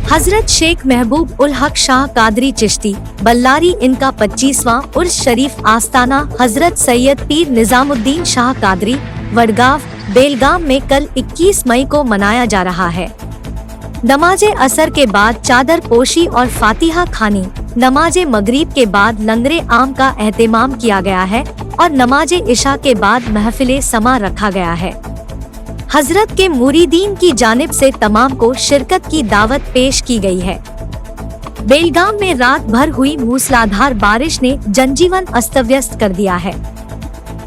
हजरत शेख महबूब उल हक शाह कादरी चिश्ती बल्लारी इनका 25वां उर्स शरीफ आस्ताना हजरत सैयद पीर निजामुद्दीन शाह कादरी वडगांव बेलगाम में कल 21 मई को मनाया जा रहा है। नमाजे असर के बाद चादर पोशी और फातिहा खानी, नमाजे मगरिब के बाद लंगरे आम का एहतमाम किया गया है और नमाजे इशा के बाद महफिले समा रखा गया है। हजरत के मुरीदीन की जानिब से तमाम को शिरकत की दावत पेश की गई है। बेलगाम में रात भर हुई मूसलाधार बारिश ने जनजीवन अस्त-व्यस्त कर दिया है।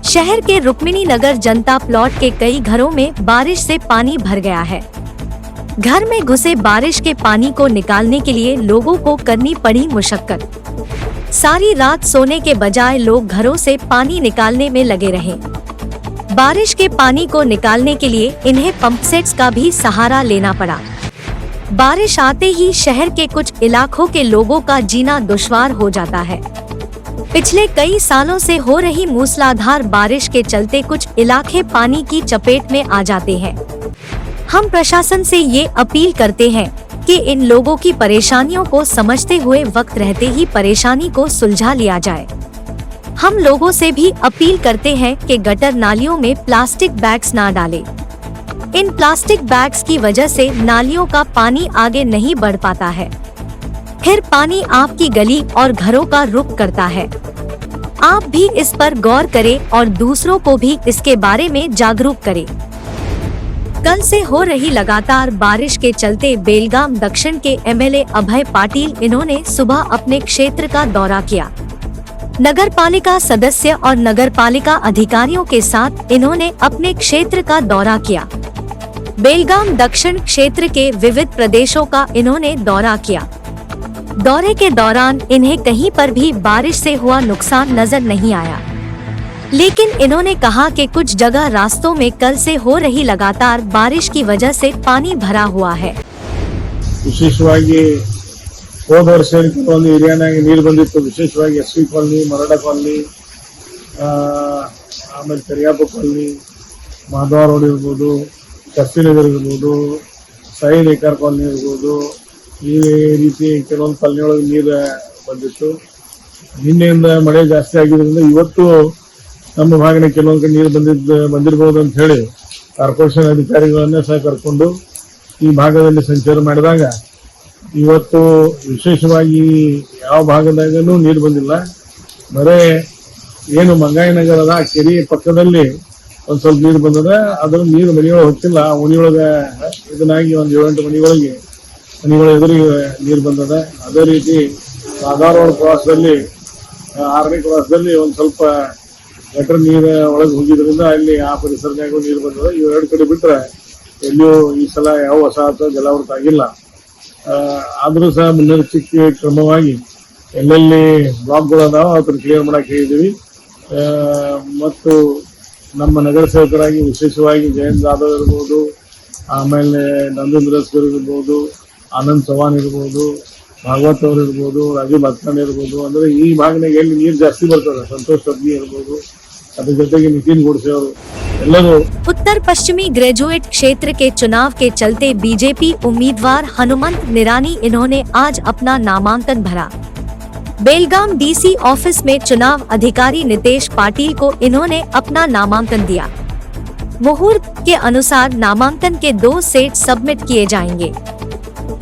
शहर के रुक्मिणी नगर जनता प्लॉट के कई घरों में बारिश से पानी भर गया है। घर में घुसे बारिश के पानी को निकालने के लिए लोगों को करनी पड़ी मुशक्कत। सारी रात सोने के बजाय लोग घरों से पानी निकालने में लगे रहे। बारिश के पानी को निकालने के लिए इन्हें पंप सेट्स का भी सहारा लेना पड़ा। बारिश आते ही शहर के कुछ इलाकों के लोगों का जीना दुश्वार हो जाता है। पिछले कई सालों से हो रही मूसलाधार बारिश के चलते कुछ इलाके पानी की चपेट में आ जाते हैं। हम प्रशासन से ये अपील करते हैं कि इन लोगों की परेशानियों को समझते हुए वक्त रहते ही परेशानी को सुलझा लिया जाए। हम लोगों से भी अपील करते हैं कि गटर नालियों में प्लास्टिक बैग्स ना डालें। इन प्लास्टिक बैग्स की वजह से नालियों का पानी आगे नहीं बढ़ पाता है, फिर पानी आपकी गली और घरों का रुख करता है। आप भी इस पर गौर करें और दूसरों को भी इसके बारे में जागरूक करें। कल से हो रही लगातार बारिश के चलते बेलगाम दक्षिण के एमएलए अभय पाटिल इन्होंने सुबह अपने क्षेत्र का दौरा किया। नगर पालिका सदस्य और नगर पालिका अधिकारियों के साथ इन्होंने अपने क्षेत्र का दौरा किया। बेलगाम दक्षिण क्षेत्र के विविध प्रदेशों का इन्होंने दौरा किया। दौरे के दौरान इन्हें कहीं पर भी बारिश से हुआ नुकसान नजर नहीं आया, लेकिन इन्होंने कहा कि कुछ जगह रास्तों में कल से हो रही लगातार बारिश की वजह से पानी भरा हुआ है। विशेषವಾಗಿ ಹೋದ ವರ್ಷ ಕೆಲವೊಂದು ಏರಿಯಾನಾಗ ನೀರು ಬಂದಿತ್ತು। ವಿಶೇಷವಾಗಿ ಎಸ್ ವಿ ಕಾಲನಿ, ಮರಡ ಕಾಲನಿ, ಆಮೇಲೆ ಕರಿಯಪ್ಪ ಕಾಲನಿ, ಮಾಧವ ರೋಡ್ ಇರ್ಬೋದು, ಕಸ್ತಿನಗರ್ ಇರ್ಬೋದು, ಸೈನ್ ಏಕರ್ ಕಾಲನಿ ಇರ್ಬೋದು, ಈ ರೀತಿ ಕೆಲವೊಂದು ಕಾಲನಿಯೊಳಗೆ ನೀರು ಬಂದಿತ್ತು। ನಿನ್ನೆಯಿಂದ ಮಳೆ ಜಾಸ್ತಿ ಆಗಿದ್ದರಿಂದ ಇವತ್ತು ನಮ್ಮ ಭಾಗನ ಕೆಲವೊಂದು ನೀರು ಬಂದಿರಬಹುದು ಅಂತ ಹೇಳಿ ಕಾರ್ಪೊರೇಷನ್ ಅಧಿಕಾರಿಗಳನ್ನೇ ಸಹ ಕರ್ಕೊಂಡು ಈ ಭಾಗದಲ್ಲಿ ಸಂಚಾರ ಮಾಡಿದಾಗ ಇವತ್ತು ವಿಶೇಷವಾಗಿ ಯಾವ ಭಾಗದಾಗನೂ ನೀರು ಬಂದಿಲ್ಲ। ಬರೇ ಏನು ಮಂಗಾಯಿ ನಗರ ಅದ ಕೆರೆ ಪಕ್ಕದಲ್ಲಿ ಒಂದ್ ಸ್ವಲ್ಪ ನೀರು ಬಂದದ, ಅದ್ರ ನೀರು ಮನೆಯೊಳಗೆ ಹೋಗ್ತಿಲ್ಲ। ಮನೆಯೊಳಗೆ ಇದನ್ನಾಗಿ ಒಂದು 7-8 ಮನೆಗಳ ಎದುರಿಗೆ ನೀರು ಬಂದದ। ಅದೇ ರೀತಿ ಸಾಧಾರಣ ಕ್ರಾಸ್ದಲ್ಲಿ 6ನೇ ಕ್ರಾಸ್ದಲ್ಲಿ ಒಂದ್ ಸ್ವಲ್ಪ ಗಟರ್ ನೀರು ಒಳಗೆ ಹೋಗಿದ್ರಿಂದ ಅಲ್ಲಿ ಆ ಪರಿಸರನಾಗೂ ನೀರು ಬಂದದ। ಇವೆರಡು ಕಡೆ ಬಿಟ್ರೆ ಎಲ್ಲಿಯೂ ಈ ಸಲ ಯಾವ ವಸಾಹತ ಜಲಾವೃತ ಆಗಿಲ್ಲ। ಆದರೂ ಸಹ ಮುನ್ನೆಚ್ಚರಿಕೆ ಕ್ರಮವಾಗಿ ಎಲ್ಲೆಲ್ಲಿ ಬ್ಲಾಕ್ಗಳು ಅದಾವ ಅದನ್ನು ಕ್ಲಿಯರ್ ಮಾಡಕ್ಕೆ ಹೇಳಿದ್ದೀವಿ। ಮತ್ತು ನಮ್ಮ ನಗರ ಸೇವಕರಾಗಿ ವಿಶೇಷವಾಗಿ ಜಯಂತ್ ಜಾಧವ್ ಇರ್ಬೋದು, ಆಮೇಲೆ ನಂದೇಂದ್ರ ಇರ್ಬೋದು, ಆನಂದ್ ಚವಾಣ್ ಇರ್ಬೋದು, ಭಾಗವತ್ ಅವರು ಇರ್ಬೋದು, ರಾಜೀವ್ ಭಟ್ಕಂಡ್ ಇರ್ಬೋದು, ಅಂದ್ರೆ ಈ ಭಾಗನಾಗ ಎಲ್ಲಿ ನೀರು ಜಾಸ್ತಿ ಬರ್ತದೆ, ಸಂತೋಷ್ ಸಬ್ನಿ ಇರ್ಬೋದು, ಅದ್ರ ಜೊತೆಗೆ ನಿತಿನ್ ಗುಡ್ಸೆ ಅವರು ಎಲ್ಲರೂ। उत्तर पश्चिमी ग्रेजुएट क्षेत्र के चुनाव के चलते बीजेपी उम्मीदवार हनुमंत निरानी इन्होंने आज अपना नामांकन भरा। बेलगाम डीसी ऑफिस में चुनाव अधिकारी नितेश पाटिल को इन्होंने अपना नामांकन दिया। मुहूर्त के अनुसार नामांकन के 2 सेट सबमिट किए जाएंगे।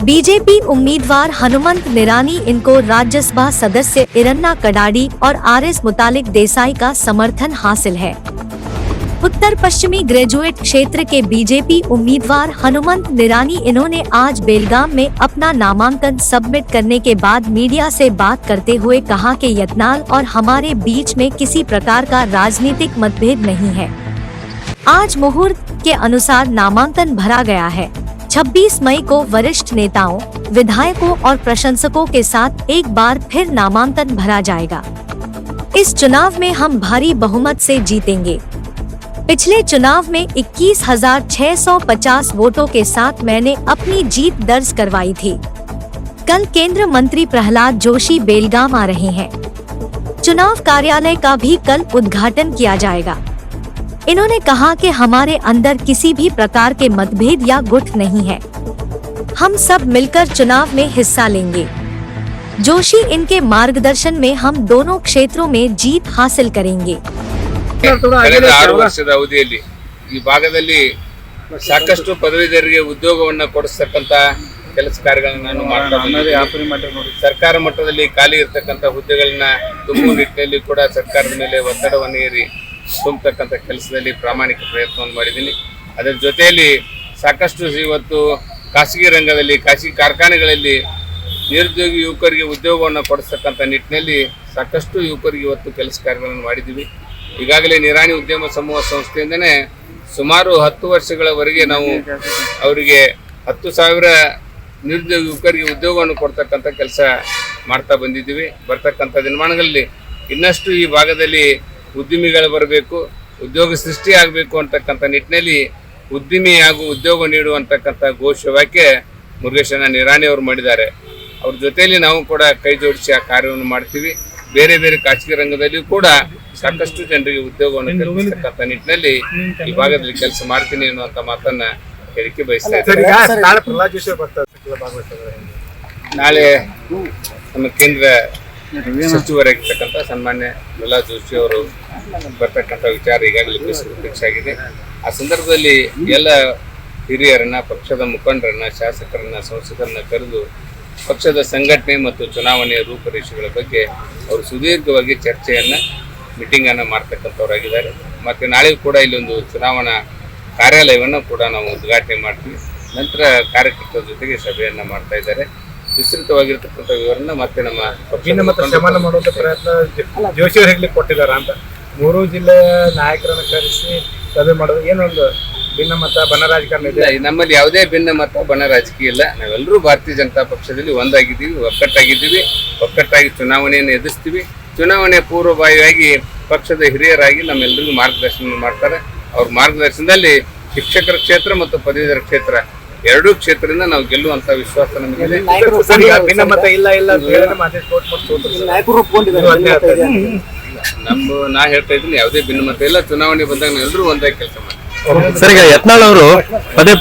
बीजेपी उम्मीदवार हनुमंत निरानी इनको राज्यसभा सदस्य इरन्ना कडाडी और आरएस मुतालिक देसाई का समर्थन हासिल है। उत्तर पश्चिमी ग्रेजुएट क्षेत्र के बीजेपी उम्मीदवार हनुमंत निरानी इन्होंने आज बेलगाम में अपना नामांकन सबमिट करने के बाद मीडिया से बात करते हुए कहा कि यत्नाल और हमारे बीच में किसी प्रकार का राजनीतिक मतभेद नहीं है। आज मुहूर्त के अनुसार नामांकन भरा गया है। 26 मई को वरिष्ठ नेताओं, विधायकों और प्रशंसकों के साथ एक बार फिर नामांकन भरा जाएगा। इस चुनाव में हम भारी बहुमत से जीतेंगे। पिछले चुनाव में 21,650 वोटों के साथ मैंने अपनी जीत दर्ज करवाई थी। कल केंद्र मंत्री प्रहलाद जोशी बेलगाम आ रहे हैं। चुनाव कार्यालय का भी कल उद्घाटन किया जाएगा। इन्होंने कहा कि हमारे अंदर किसी भी प्रकार के मतभेद या गुट नहीं है। हम सब मिलकर चुनाव में हिस्सा लेंगे। जोशी इनके मार्गदर्शन में हम दोनों क्षेत्रों में जीत हासिल करेंगे। ಕಳೆದ 6 ವರ್ಷದ ಅವಧಿಯಲ್ಲಿ ಈ ಭಾಗದಲ್ಲಿ ಸಾಕಷ್ಟು ಪದವೀಧರರಿಗೆ ಉದ್ಯೋಗವನ್ನ ಕೊಡಿಸ್ತಕ್ಕಂತ ಕೆಲಸ ಕಾರ್ಯಗಳನ್ನ ನಾನು ಮಾಡ್ತಾ ಬಂದಿದ್ದೀನಿ. ಸರ್ಕಾರ ಮಟ್ಟದಲ್ಲಿ ಖಾಲಿ ಇರತಕ್ಕಂತ ಹುದ್ದೆಗಳನ್ನ ತುಂಬುವ ನಿಟ್ಟಿನಲ್ಲಿ ಕೂಡ ಸರ್ಕಾರದ ಮೇಲೆ ಒತ್ತಡವನ್ನು ಹೇರಿ ತುಂಬತಕ್ಕಂತ ಕೆಲಸದಲ್ಲಿ ಪ್ರಾಮಾಣಿಕ ಪ್ರಯತ್ನವನ್ನು ಮಾಡಿದ್ದೀನಿ. ಅದರ ಜೊತೆಯಲ್ಲಿ ಸಾಕಷ್ಟು ಇವತ್ತು ಖಾಸಗಿ ರಂಗದಲ್ಲಿ ಖಾಸಗಿ ಕಾರ್ಖಾನೆಗಳಲ್ಲಿ ನಿರುದ್ಯೋಗಿ ಯುವಕರಿಗೆ ಉದ್ಯೋಗವನ್ನು ಕೊಡಿಸ್ತಕ್ಕಂಥ ನಿಟ್ಟಿನಲ್ಲಿ ಸಾಕಷ್ಟು ಯುವಕರಿಗೆ ಇವತ್ತು ಕೆಲಸ ಕಾರ್ಯಗಳನ್ನು ಮಾಡಿದ್ದೀವಿ. ಈಗಾಗಲೇ ನಿರಾಣಿ ಉದ್ಯಮ ಸಮೂಹ ಸಂಸ್ಥೆಯಿಂದನೇ ಸುಮಾರು 10 ವರ್ಷಗಳವರೆಗೆ ನಾವು ಅವರಿಗೆ 10,000 ನಿರುದ್ಯೋಗಿ ಯುವಕರಿಗೆ ಉದ್ಯೋಗವನ್ನು ಕೊಡ್ತಕ್ಕಂಥ ಕೆಲಸ ಮಾಡ್ತಾ ಬಂದಿದ್ದೀವಿ. ಬರ್ತಕ್ಕಂಥ ದಿನಮಾನಗಳಲ್ಲಿ ಇನ್ನಷ್ಟು ಈ ಭಾಗದಲ್ಲಿ ಉದ್ಯಮಿಗಳು ಬರಬೇಕು, ಉದ್ಯೋಗ ಸೃಷ್ಟಿ ಆಗಬೇಕು ಅಂತಕ್ಕಂಥ ನಿಟ್ಟಿನಲ್ಲಿ ಉದ್ಯಮಿ ಹಾಗೂ ಉದ್ಯೋಗ ನೀಡುವಂತಕ್ಕಂಥ ಘೋಷವಾಕ್ಯ ಮುರುಗೇಶನ ನಿರಾಣಿ ಅವರು ಮಾಡಿದ್ದಾರೆ. ಅವ್ರ ಜೊತೆಯಲ್ಲಿ ನಾವು ಕೂಡ ಕೈ ಜೋಡಿಸಿ ಆ ಕಾರ್ಯವನ್ನು ಮಾಡ್ತೀವಿ. ಬೇರೆ ಬೇರೆ ಖಾಸಗಿ ರಂಗದಲ್ಲಿಯೂ ಕೂಡ ಸಾಕಷ್ಟು ಜನರಿಗೆ ಉದ್ಯೋಗವನ್ನು ಕಲ್ಪಿಸತಕ್ಕಂಥ ನಿಟ್ಟಿನಲ್ಲಿ ಈ ಭಾಗದಲ್ಲಿ ಕೆಲಸ ಮಾಡ್ತೀನಿ ಅನ್ನುವಂಥ ಮಾತನ್ನ ಹೇಳಿಕೆ ಬಯಸ್ತಾ ಇದ್ದಾರೆ. ನಾಳೆ ನಮ್ಮ ಕೇಂದ್ರ ಸಚಿವರಾಗಿರ್ತಕ್ಕಂಥ ಸನ್ಮಾನ್ಯ ಪ್ರಹ್ಲಾದ್ ಜೋಶಿ ಅವರು ಬರ್ತಕ್ಕಂಥ ವಿಚಾರ ಈಗಾಗಲೇ ಫಿಕ್ಸ್ ಆಗಿದೆ. ಆ ಸಂದರ್ಭದಲ್ಲಿ ಎಲ್ಲ ಹಿರಿಯರನ್ನ, ಪಕ್ಷದ ಮುಖಂಡರನ್ನ, ಶಾಸಕರನ್ನ, ಸಂಸದರನ್ನ ಕರೆದು ಪಕ್ಷದ ಸಂಘಟನೆ ಮತ್ತು ಚುನಾವಣೆಯ ರೂಪರೇಷೆಗಳ ಬಗ್ಗೆ ಅವರು ಸುದೀರ್ಘವಾಗಿ ಚರ್ಚೆಯನ್ನ, ಮೀಟಿಂಗ್ ಅನ್ನ ಮಾಡ್ತಕ್ಕಂಥವರಾಗಿದ್ದಾರೆ. ಮತ್ತೆ ನಾಳೆ ಕೂಡ ಇಲ್ಲೊಂದು ಚುನಾವಣಾ ಕಾರ್ಯಾಲಯವನ್ನು ಕೂಡ ನಾವು ಉದ್ಘಾಟನೆ ಮಾಡ್ತೀವಿ. ನಂತರ ಕಾರ್ಯಕರ್ತರ ಜೊತೆಗೆ ಸಭೆಯನ್ನ ಮಾಡ್ತಾ ಇದ್ದಾರೆ. ವಿಸ್ತೃತವಾಗಿರ್ತಕ್ಕಂಥ ವಿವರನ್ನ ಮತ್ತೆ ನಮ್ಮ ಸಮಾನ ಮಾಡುವಂತ ಪ್ರಯತ್ನ ಜೋಶಿ ಅವರು ಹೇಳಲಿಕ್ಕೆ ಕೊಟ್ಟಿದಾರ ಅಂತ 3 ಜಿಲ್ಲೆಯ ನಾಯಕರನ್ನ ಕರೆಸಿ ಸಭೆ ಮಾಡೋದು ಏನೊಂದು ಭಿನ್ನಮತ ಬಣ ರಾಜಕಾರಣ ಇದೆ. ನಮ್ಮಲ್ಲಿ ಯಾವುದೇ ಭಿನ್ನಮತ ಬಣ ರಾಜಕೀಯ ಇಲ್ಲ. ನಾವೆಲ್ಲರೂ ಭಾರತೀಯ ಜನತಾ ಪಕ್ಷದಲ್ಲಿ ಒಂದಾಗಿದ್ದೀವಿ, ಒಕ್ಕಟ್ಟಾಗಿ ಚುನಾವಣೆಯನ್ನು ಎದುರಿಸ್ತೀವಿ. ಚುನಾವಣೆ ಪೂರ್ವಭಾವಿಯಾಗಿ ಪಕ್ಷದ ಹಿರಿಯರಾಗಿ ನಮ್ಮೆಲ್ಲರಿಗೂ ಮಾರ್ಗದರ್ಶನ ಮಾಡ್ತಾರೆ. ಅವ್ರ ಮಾರ್ಗದರ್ಶನದಲ್ಲಿ ಶಿಕ್ಷಕರ ಕ್ಷೇತ್ರ ಮತ್ತು ಪದವೀಧರ ಕ್ಷೇತ್ರ ಎರಡೂ ಕ್ಷೇತ್ರದಿಂದ ನಾವು ಗೆಲ್ಲುವಂತ ವಿಶ್ವಾಸ ನಮಗಿದೆ. ಭಿನ್ನಮತ ಇಲ್ಲ ನಾ ಹೇಳ್ತಾ ಇದ್ದೀನಿ, ಯಾವುದೇ ಭಿನ್ನಮತ ಇಲ್ಲ. ಚುನಾವಣೆ ಬಂದಾಗ ನಾವೆಲ್ಲರೂ ಒಂದಾಗಿ ಕೆಲಸ ಮಾಡ್ತೀವಿ. ಸರ್, ಈಗ ಯತ್ನಾಳ್ ಅವರು ಪದೇ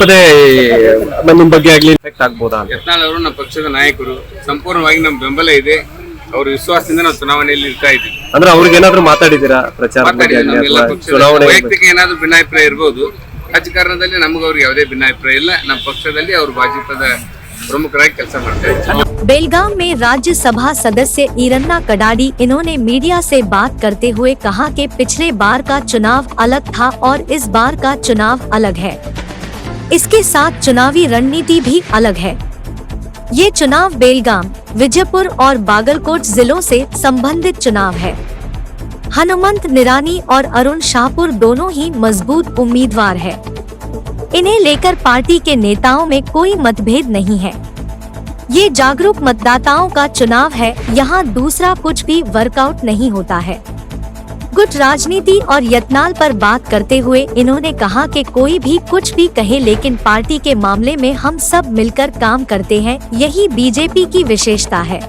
ನಿಮ್ಮ ಬಗ್ಗೆ ಆಗ್ಲಿ ಆಗ್ಬೋದಾ? ಯತ್ನಾಳ್ ಅವರು ನಮ್ಮ ಪಕ್ಷದ ನಾಯಕರು, ಸಂಪೂರ್ಣವಾಗಿ ನಮ್ಮ ಬೆಂಬಲ ಇದೆ. ಅವ್ರ ವಿಶ್ವಾಸದಿಂದ ನಾವು ಚುನಾವಣೆಯಲ್ಲಿ ಇರ್ತಾ ಇದ್ದೀವಿ. ಅಂದ್ರೆ ಅವ್ರಿಗೆ ಏನಾದ್ರು ಮಾತಾಡಿದ್ದೀರಾ ಪ್ರಚಾರ? ವೈಯಕ್ತಿಕ ಏನಾದ್ರು ಭಿನ್ನಾಭಿಪ್ರಾಯ ಇರ್ಬೋದು. ರಾಜಕಾರಣದಲ್ಲಿ ನಮ್ಗೆ ಅವ್ರಿಗೆ ಯಾವುದೇ ಭಿನ್ನಾಭಿಪ್ರಾಯ ಇಲ್ಲ. ನಮ್ಮ ಪಕ್ಷದಲ್ಲಿ ಅವರು ಭಾಜಪದ प्रमुखराಗಿ ಕೆಲಸ ಮಾಡ್ತಾರೆ। बेलगाम में राज्यसभा सदस्य ईरन्ना कडाडी इन्होंने मीडिया से बात करते हुए कहा कि पिछले बार का चुनाव अलग था और इस बार का चुनाव अलग है। इसके साथ चुनावी रणनीति भी अलग है। ये चुनाव बेलगाम, विजयपुर और बागलकोट जिलों से संबंधित चुनाव है। हनुमंत निरानी और अरुण शाहपुर दोनों ही मजबूत उम्मीदवार है। इन्हें लेकर पार्टी के नेताओं में कोई मतभेद नहीं है। ये जागरूक मतदाताओं का चुनाव है, यहाँ दूसरा कुछ भी वर्कआउट नहीं होता है। गुट राजनीति और यत्नाल पर बात करते हुए इन्होंने कहा कि कोई भी कुछ भी कहे, लेकिन पार्टी के मामले में हम सब मिलकर काम करते हैं, यही बीजेपी की विशेषता है।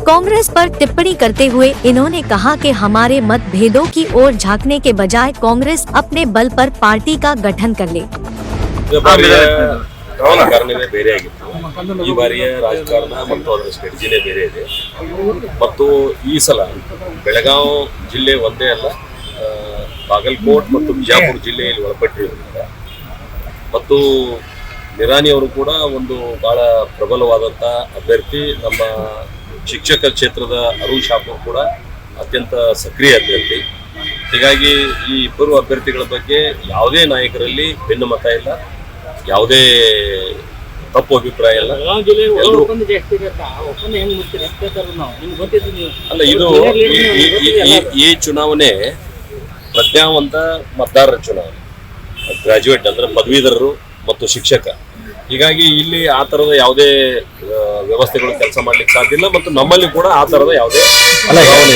कांग्रेस पर टिप्पणी करते हुए इन्होंने कहा कि हमारे मतभेदों की ओर झांकने के बजाय कांग्रेस अपने बल पर पार्टी का गठन कर ले। ರಾಜಕಾರಣವೇ ಬೇರೆ ಆಗಿತ್ತು, ಈ ಬಾರಿಯ ರಾಜಕಾರಣ ಮತ್ತು ಅದರ ಸ್ಟ್ರಾಟಜಿನೇ ಬೇರೆ ಇದೆ. ಮತ್ತು ಈ ಸಲ ಬೆಳಗಾವಿ ಜಿಲ್ಲೆ ಒಂದೇ ಅಲ್ಲ, ಬಾಗಲಕೋಟ್ ಮತ್ತು ಬಿಜಾಪುರ ಜಿಲ್ಲೆಯಲ್ಲಿ ಒಳಪಟ್ಟಿರೋದ್ರಿಂದ ಮತ್ತು ನಿರಾನಿ ಅವರು ಕೂಡ ಒಂದು ಬಹಳ ಪ್ರಬಲವಾದಂಥ ಅಭ್ಯರ್ಥಿ. ನಮ್ಮ ಶಿಕ್ಷಕ ಕ್ಷೇತ್ರದ ಅರುಣ್ ಶಾಪೂರ್ ಕೂಡ ಅತ್ಯಂತ ಸಕ್ರಿಯ ಅಭ್ಯರ್ಥಿ. ಹೀಗಾಗಿ ಈ ಇಬ್ಬರು ಅಭ್ಯರ್ಥಿಗಳ ಬಗ್ಗೆ ಯಾವುದೇ ನಾಯಕರಲ್ಲಿ ಭಿನ್ನಮತ ಇಲ್ಲ, ಯಾವುದೇ ತಪ್ಪು ಅಭಿಪ್ರಾಯ ಇಲ್ಲ. ಅಲ್ಲ, ಇದು ಈ ಚುನಾವಣೆ ಪ್ರಜ್ಞಾವಂತ ಮತದಾರರ ಚುನಾವಣೆ, ಗ್ರಾಜ್ಯುಯೇಟ್ ಅಂದ್ರೆ ಪದವೀಧರರು ಮತ್ತು ಶಿಕ್ಷಕ. ಹೀಗಾಗಿ ಇಲ್ಲಿ ಆ ತರದ ಯಾವುದೇ ವ್ಯವಸ್ಥೆಗಳು ಕೆಲಸ ಮಾಡ್ಲಿಕ್ಕೆ ಸಾಧ್ಯ ಇಲ್ಲ ಮತ್ತು ನಮ್ಮಲ್ಲಿ ಕೂಡ ಆ ತರದ ಯಾವುದೇ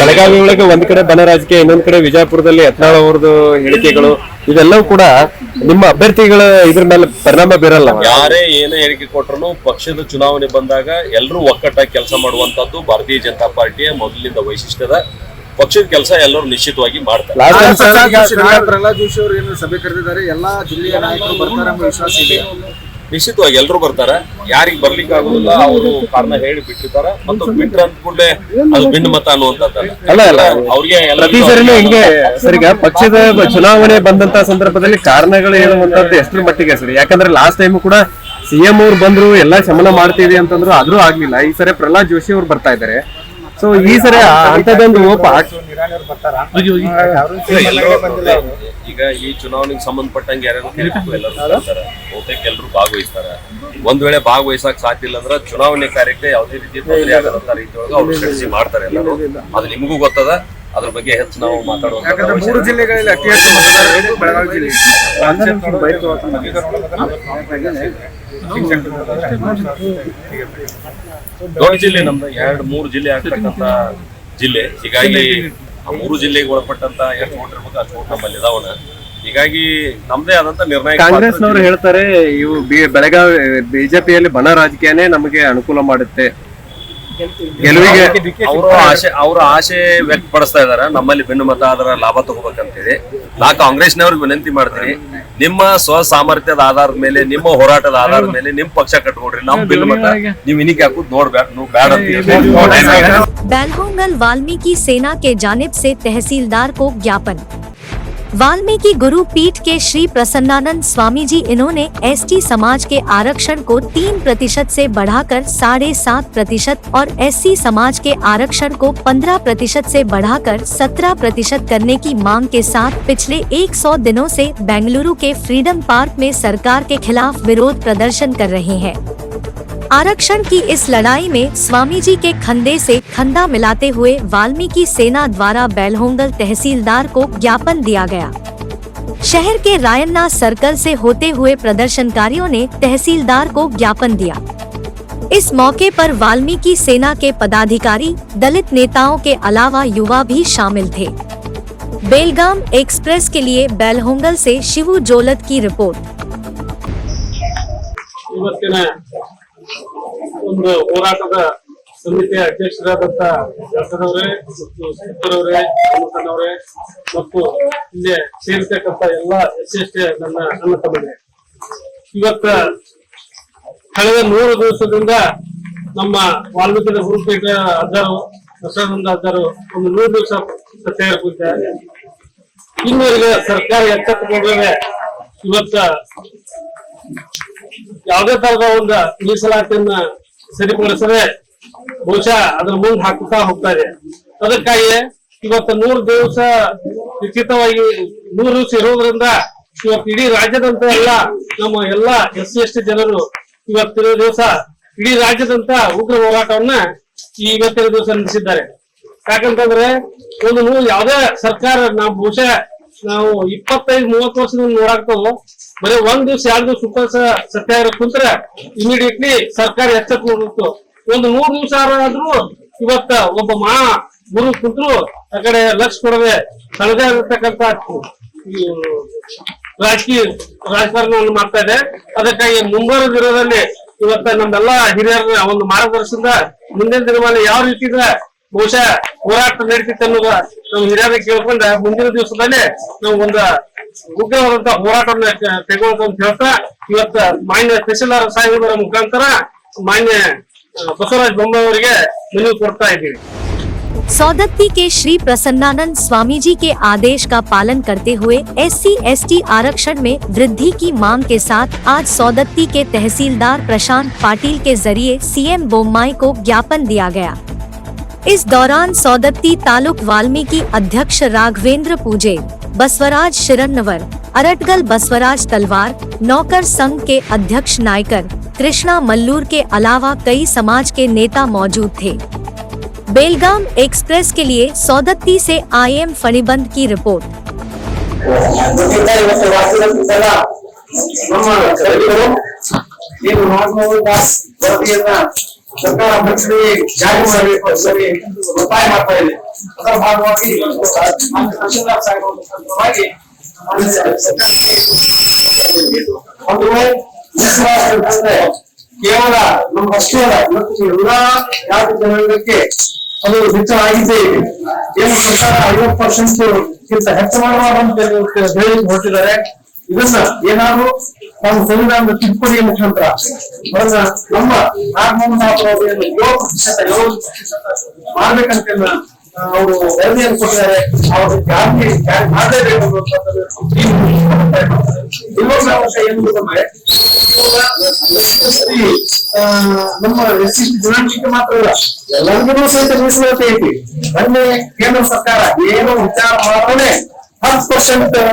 ಬೆಳಗಾವಿ ಒಳಗೆ ಒಂದ್ ಕಡೆ ಬನ ರಾಜಕೀಯ, ಇನ್ನೊಂದ್ ಕಡೆ ವಿಜಯಪುರದಲ್ಲಿ ಯತ್ನಾಳ್ ಅವರದ್ದು ಹೇಳಿಕೆಗಳು, ಇವೆಲ್ಲವೂ ಕೂಡ ನಿಮ್ಮ ಅಭ್ಯರ್ಥಿಗಳ ಇದ್ರ ಮೇಲೆ ಪರಿಣಾಮ ಬೀರಲ್ಲ. ಯಾರೇ ಏನೇ ಹೇಳಿಕೆ ಕೊಟ್ಟರು ಪಕ್ಷದ ಚುನಾವಣೆ ಬಂದಾಗ ಎಲ್ಲರೂ ಒಕ್ಕಟ್ಟಾಗಿ ಕೆಲಸ ಮಾಡುವಂತದ್ದು ಭಾರತೀಯ ಜನತಾ ಪಾರ್ಟಿಯ ಮೊದಲಿನಿಂದ ವೈಶಿಷ್ಟ್ಯದ. ಪಕ್ಷದ ಕೆಲಸ ಎಲ್ಲರೂ ನಿಶ್ಚಿತವಾಗಿ ಮಾಡ್ತಾರೆ. ಪ್ರಹ್ಲಾದ್ ಜೋಶಿ ಅವರು ಏನು ಸಭೆ ಕರೆದಿದ್ದಾರೆ, ಎಲ್ಲಾ ಜಿಲ್ಲೆಯ ನಾಯಕರು ಬರ್ತಾರೆ ಎಂಬ ವಿಶ್ವಾಸ ಇದೆ. ನಿಶ್ಚಿತವಾಗಿ ಎಲ್ಲರೂ ಬರ್ತಾರ. ಯಾರಿಗ್ ಬರ್ಲಿಕ್ಕೆ ಆಗುದಿಲ್ಲ ಅವರು ಕಾರಣ ಹೇಳಿ ಬಿಟ್ಟಿರ್ತಾರ. ಮತ್ತು ಬಿಟ್ರ ಅಂದ ಕೂಡಲೇ ಅದು ಭಿನ್ನ ಮತ ಅನ್ನುವಂಥದ್ದಲ್ಲ. ಅಲ್ಲ ಅವ್ರಿಗೆ ಪ್ರತಿ ಸರಿನೂ ಹಿಂಗೆ ಸರ್. ಈಗ ಪಕ್ಷದ ಚುನಾವಣೆ ಬಂದಂತ ಸಂದರ್ಭದಲ್ಲಿ ಕಾರಣಗಳು ಹೇಳುವಂತದ್ದು ಎಷ್ಟರ ಮಟ್ಟಿಗೆ ಸರ್? ಯಾಕಂದ್ರೆ ಲಾಸ್ಟ್ ಟೈಮ್ ಕೂಡ ಸಿಎಂ ಅವ್ರು ಬಂದ್ರು, ಎಲ್ಲಾ ಶಮನ ಮಾಡ್ತೀವಿ ಅಂತಂದ್ರು, ಆದ್ರೂ ಆಗ್ಲಿಲ್ಲ. ಈ ಸರಿ ಪ್ರಹ್ಲಾದ್ ಜೋಶಿ ಅವ್ರು ಬರ್ತಾ ಇದಾರೆ. ಸೊ ಈ ಸರಿ ಅಂತದೊಂದು ಈಗ ಈ ಚುನಾವಣೆಗೆ ಸಂಬಂಧಪಟ್ಟಂಗೆ ಯಾರು ಎಲ್ಲರೂ ಬರ್ತಾರೆ, ಬಹುತೇಕ ಎಲ್ಲರೂ ಭಾಗವಹಿಸ್ತಾರೆ. ಒಂದ್ ವೇಳೆ ಭಾಗವಹಿಸಕ್ ಸಾಧ್ಯ ಇಲ್ಲ ಅಂದ್ರೆ ಚುನಾವಣೆ ಕಾರ್ಯಕ್ಕೆ ಯಾವುದೇ ರೀತಿ ತೊಂದರೆ ಆಗದಂತ ರೀತಿಯೊಳಗೆ ಅವ್ರು ಸ್ಟ್ರಾಟಜಿ ಮಾಡ್ತಾರೆ ಎಲ್ಲರೂ. ಅದು ನಿಮಗೂ ಗೊತ್ತದ. ಅದ್ರ ಬಗ್ಗೆ ಹೆಚ್ಚು ನಾವು ಮಾತಾಡುವಂತ 3 ಜಿಲ್ಲೆಗಳಲ್ಲಿ ಅತಿ ಹೆಚ್ಚು ಮತದಾರರು ಬೆಳಗಾವಿ ಜಿಲ್ಲೆ. ದೊಡ್ಡ ಜಿಲ್ಲೆ ನಮ್ದು 2-3 ಜಿಲ್ಲೆ ಆಗ್ತಕ್ಕಂತ ಜಿಲ್ಲೆ. ಹೀಗಾಗಿ ಆ 3 ಜಿಲ್ಲೆಗೆ ಒಳಪಟ್ಟಂತ ಎಷ್ಟು ವೋಟ್ ಇರ್ಬೇಕು ಅಷ್ಟು ವೋಟ್ ನಮ್ಮಲ್ಲಿ ಇದಾವನ. ಹೀಗಾಗಿ ನಮ್ದೇ ಆದಂತ ನಿರ್ಣಯ. ಕಾಂಗ್ರೆಸ್ನವರು ಹೇಳ್ತಾರೆ ಇವು ಬೆಳಗಾವಿ ಬಿಜೆಪಿಯಲ್ಲಿ ಬಣ ರಾಜಕೀಯನೇ ನಮಗೆ ಅನುಕೂಲ ಮಾಡುತ್ತೆ ಗೆಲುವಿಗೆ. ಅವ್ರ ಆಸೆ ವ್ಯಕ್ತಪಡಿಸ್ತಾ ಇದಾರೆ, ನಮ್ಮಲ್ಲಿ ಭಿನ್ನ ಮತ ಅದರ ಲಾಭ ತಗೋಬೇಕಂತೇಳಿ. ನಾ ಕಾಂಗ್ರೆಸ್ನವ್ರಿಗೆ ವಿನಂತಿ ಮಾಡ್ತೀನಿ, ನಿಮ್ಮ ಸ್ವ ಸಾಮರ್ಥ್ಯದ ಆಧಾರದ ಮೇಲೆ, ನಿಮ್ಮ ಹೋರಾಟದ ಆಧಾರದ ಮೇಲೆ ನಿಮ್ ಪಕ್ಷ ಕಟ್ಕೊಡ್ರಿ. ನಮ್ ಭಿನ್ನ ಮತ ನೀವ್ ಇನಿಕ್ ಹಾಕುದು ನೋಡ್ಬೇಡ, ನೀವು ಬ್ಯಾಡ ಅಂತ. बैलहोंगल वाल्मीकि सेना के जानिब से तहसीलदार को ज्ञापन। वाल्मीकि गुरु पीठ के श्री प्रसन्नानंद स्वामी जी इन्होंने एसटी समाज के आरक्षण को 3% से बढ़ाकर 7.5% और एससी समाज के आरक्षण को 15% से बढ़ाकर 17% करने की मांग के साथ पिछले 100 दिनों से बेंगलुरु के फ्रीडम पार्क में सरकार के खिलाफ विरोध प्रदर्शन कर रहे हैं। आरक्षण की इस लड़ाई में स्वामी जी के खंडे से खंडा मिलाते हुए वाल्मीकि सेना द्वारा बैलहोंगल तहसीलदार को ज्ञापन दिया गया। शहर के रायन्ना सर्कल से होते हुए प्रदर्शनकारियों ने तहसीलदार को ज्ञापन दिया। इस मौके पर वाल्मीकि सेना के पदाधिकारी, दलित नेताओं के अलावा युवा भी शामिल थे। बेलगाम एक्सप्रेस के लिए बैलहोंगल से शिवू जोलत की रिपोर्ट। ಒಂದು ಹೋರಾಟದ ಸಮಿತಿಯ ಅಧ್ಯಕ್ಷರಾದಂತ ಜಗದವರೇ ಮತ್ತು ಸುತ್ತರವರೇ ಅಮ್ಮಕಣ್ಣವರೇ ಮತ್ತು ಇಲ್ಲಿ ಸೇರಿರ್ತಕ್ಕಂಥ ಎಲ್ಲಾ SC/ST ನನ್ನ ಅಣ್ಣ ತಮ್ಮರೇ, ಇವತ್ತ ಕಳೆದ 100 ದಿವಸದಿಂದ ನಮ್ಮ ವಾಲ್ಮೀಕಿ ಗುರುಪೀಠ ಅಜ್ಜರು ಪ್ರಸಾದಂತ ಅಜ್ಜರು ಒಂದು 100 ದಿವಸ ಸತ್ಯಾಗ್ರಹ ಕೂತಿದ್ದಾರೆ. ಇನ್ನೂರಿಗೆ ಸರ್ಕಾರ ಎಚ್ಚೆತ್ತುಕೊಂಡ್ರೆ ಇವತ್ತ ಯಾವುದೇ ತರದ ಒಂದು ಮೀಸಲಾತಿಯನ್ನ ಸರಿಪಡಿಸದೆ ಬಹುಶಃ ಅದ್ರ ಮುಂದೆ ಹಾಕುತ್ತಾ ಹೋಗ್ತಾ ಇದೆ. ಅದಕ್ಕಾಗಿ ಇವತ್ತು 100 ದಿವಸ ನಿಶ್ಚಿತವಾಗಿ 100 ದಿವಸ ಇರೋದ್ರಿಂದ ಇವತ್ತು ಇಡೀ ರಾಜ್ಯದಂತ ನಮ್ಮ ಎಲ್ಲಾ SC/ST ಜನರು ಇವತ್ತಿನ ದಿವಸ ಇಡೀ ರಾಜ್ಯದಂತ ಉಗ್ರ ಹೋರಾಟವನ್ನ ಇವತ್ತಿನ ದಿವಸ ನಡೆಸಿದ್ದಾರೆ. ಯಾಕಂತಂದ್ರೆ ಒಂದು ಯಾವುದೇ ಸರ್ಕಾರ ನಾವು ಬಹುಶಃ ನಾವು 25-30 ವರ್ಷದಿಂದ ನೋಡಾಕ್ತೇವೆ. ಬರೀ 1 ದಿವಸ 2 ದಿವಸ ಉಪವಾಸ ಸತ್ಯಾಗ್ರಹ ಕುಂತ್ರೆ ಇಮಿಡಿಯೇಟ್ಲಿ ಸರ್ಕಾರ ಎಚ್ಚೆತ್ತುಕೊಂಡಿತ್ತು. ಒಂದು 100 ದಿವಸ ಆದ್ರೂ ಇವತ್ತ ಒಬ್ಬ ಮಹಾ ಗುರು ಕುಂತ್ರು ಆ ಕಡೆ ಲಕ್ಷ ಕೊಡದೆ ತಳದಿರತಕ್ಕಂತ ರಾಜಕಾರಣವನ್ನು ಮಾಡ್ತಾ ಇದೆ. ಅದಕ್ಕಾಗಿ ಮುಂಬರುವ ದಿನದಲ್ಲಿ ಇವತ್ತ ನಮ್ಮೆಲ್ಲಾ ಹಿರಿಯರ ಒಂದು ಮಾರ್ಗದರ್ಶನದ ಮುಂದಿನ ದಿನಮಾನ ಯಾವ ರೀತಿ ಬಹುಶಃ ಹೋರಾಟ ನಡೀತಿತ್ತು ಅನ್ನೋದು ನಾವು ಹಿರಿಯರಿಗೆ ಕೇಳ್ಕೊಂಡ ಮುಂದಿನ ದಿವಸದಲ್ಲಿ ನಾವು ಒಂದು ಉಗ್ರವಾದಂತಹ ಹೋರಾಟವನ್ನು ತೆಗೆದುಕೊಳ್ಳುವಂತ ಅಂತ ಹೇಳ್ತಾ ಇವತ್ತ ಮಾನ್ಯ ತಹಸೀಲ್ದಾರ್ ಸಾಹೇಬರ ಮುಖಾಂತರ ಮಾನ್ಯ ಬಸವರಾಜ ಬೊಮ್ಮಾಯಿ ಅವರಿಗೆ ಮನವಿ ಕೊಡ್ತಾ ಇದ್ದೀವಿ। सौदत्ती के श्री प्रसन्नानंद स्वामी जी के आदेश का पालन करते हुए SC/ST आरक्षण में वृद्धि की मांग के साथ आज सौदत्ती के तहसीलदार प्रशांत पाटिल के जरिए CM बोम्माई को ज्ञापन दिया गया। इस दौरान सौदत्ती तालुक वाल्मीकि अध्यक्ष राघवेंद्र पूजे, बसवराज शिरन्नवर, अरटगल बसवराज तलवार, नौकर संघ के अध्यक्ष नायकर, कृष्णा मल्लूर के अलावा कई समाज के नेता मौजूद थे। बेलगाम एक्सप्रेस के लिए सौदत्ती से IM फणिबंद की रिपोर्ट। ಕೇವಲ ನಮ್ಮ ಅಷ್ಟೇ ಅಲ್ಲ, ಇವತ್ತು ಎಲ್ಲಾ ಜಾತಿ ಜನಾಂಗಕ್ಕೆ ಅದು ಹೆಚ್ಚಾಗಿದೆ. ಏನು ಸರ್ಕಾರ 50% ಗಿಂತ ಹೆಚ್ಚು ಮಾಡುವ ಅಂತ ಹೇಳಿ ಹೊರಟಿದ್ದಾರೆ. ಇದನ್ನ ಏನಾದ್ರು ನಮ್ಮ ಸಂವಿಧಾನದ ತಿದ್ದುಪಡಿಯ ಮುಖಾಂತರ ಅವರನ್ನ ನಮ್ಮ ಆತ್ಮಹತ್ಯೆ 7% ಮಾಡ್ಬೇಕಂತ ಅವರು ವರದಿಯನ್ನು ಕೊಟ್ಟಿದ್ದಾರೆ. ಅವರು ಜಾರಿ ಮಾಡಲೇಬೇಕು ಎನ್ನುವುದಂದ್ರೆ ನಮ್ಮ ಜನಾಂಗಕ್ಕೆ ಮಾತ್ರ ಇಲ್ಲ, ಎಲ್ಲರಿಗೂ ಸಹಿತ ಮೀಸಲಾತಿ ಐತಿ. ಮೊನ್ನೆ ಕೇಂದ್ರ ಸರ್ಕಾರ ಏನು ವಿಚಾರ ಮಾಡೋದೇ 10%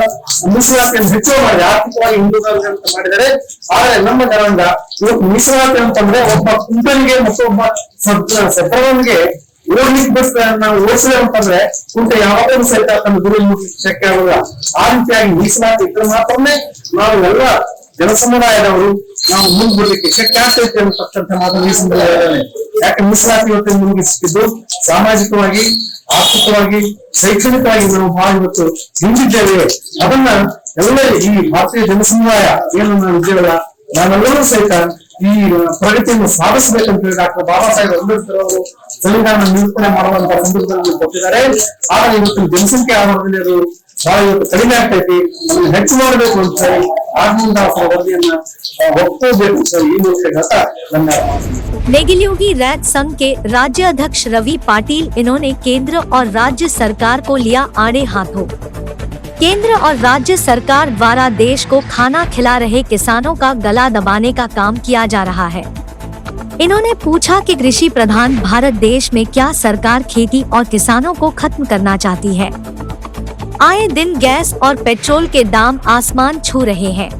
ಮೀಸಲಾತಿಯನ್ನು ಹೆಚ್ಚು ಮಾಡಿ ಆರ್ಥಿಕವಾಗಿ ಹಿಂದುಳಿದ ಅಂತ ಮಾಡಿದರೆ. ಆದ್ರೆ ನಮ್ಮ ಜನಾಂಗ ಇವತ್ತು ಮೀಸಲಾತಿ ಅಂತಂದ್ರೆ ಒಬ್ಬ ಕುಂಟನಿಗೆ ಮತ್ತು ಒಬ್ಬ ಸತ್ರವನಿಗೆ ಓಡ್ಲಿಕ್ಕೆ ಬಸ್ ನಾವು ಓಡಿಸಿದೆ ಅಂತಂದ್ರೆ ಕುಂಟ ಯಾವಾಗಲೂ ಸಹಿತ ತನ್ನ ಗುರಿ ಮುಟ್ಲಿಕ್ಕೆ ಶಕ್ಯ ಆಗೋಲ್ಲ. ಆ ರೀತಿಯಾಗಿ ಮೀಸಲಾತಿ ಇದ್ರೆ ಮಾತ್ರನೇ ನಾವು ಎಲ್ಲ ಜನಸಮುದಾಯದವರು ನಾವು ಮುಂದ್ಬಿಡ್ಲಿಕ್ಕೆ ಶಕ್ಯ ಆಗ್ತೈತೆ ಅಂತಕ್ಕಂಥ ಮಾತನ್ನು ಈ ಸಂದರ್ಭದಲ್ಲಿ ಯಾಕೆ ಮೀಸಲಾತಿ ಇವತ್ತು ನಿಮಗೆ ಸಿಕ್ಕಿದ್ದು ಸಾಮಾಜಿಕವಾಗಿ, ಆರ್ಥಿಕವಾಗಿ, ಶೈಕ್ಷಣಿಕವಾಗಿ ನಾವು ಬಹಳ ಇವತ್ತು ಹಿಂದಿದ್ದೇವೆ. ಅದನ್ನ ಎಲ್ಲ ಈ ಭಾರತೀಯ ಜನಸಮುದಾಯ ಏನು ನಾವು ಇದ್ದೇವಲ್ಲ ನಾವೆಲ್ಲರೂ ಸಹಿತ ಈ ಪ್ರಗತಿಯನ್ನು ಸಾಧಿಸಬೇಕಂತ ಹೇಳಿ ಡಾಕ್ಟರ್ ಬಾಬಾ ಸಾಹೇಬ್ ಅಂಬೇಡ್ಕರ್ ಅವರು ಸಂವಿಧಾನ ನಿರೂಪಣೆ ಮಾಡುವಂತ ಸಂದರ್ಭದಲ್ಲಿ ಕೊಟ್ಟಿದ್ದಾರೆ. ಆದ್ರೆ ಇವತ್ತು ಜನಸಂಖ್ಯೆ ಆಧಾರದಲ್ಲಿ ಅದು ಬಹಳ ಇವತ್ತು ಕಡಿಮೆ ಆಗ್ತೈತಿ, ಅದನ್ನು ಹೆಚ್ಚು ಮಾಡಬೇಕು ಅಂತ ಹೇಳಿ ಆನಂದದಾಸರ ವರದಿಯನ್ನ ಒಪ್ಕೋಬೇಕು ಅಂತ ಈ ಮೂಲಕ ಹೇಳ್ತಾ ನನ್ನ नेगिलियोगी रैत संघ के राज्य अध्यक्ष रवि पाटिल इन्होंने केंद्र और राज्य सरकार को लिया आड़े हाथों। केंद्र और राज्य सरकार द्वारा देश को खाना खिला रहे किसानों का गला दबाने का काम किया जा रहा है। इन्होंने पूछा कि कृषि प्रधान भारत देश में क्या सरकार खेती और किसानों को खत्म करना चाहती है। आए दिन गैस और पेट्रोल के दाम आसमान छू रहे हैं।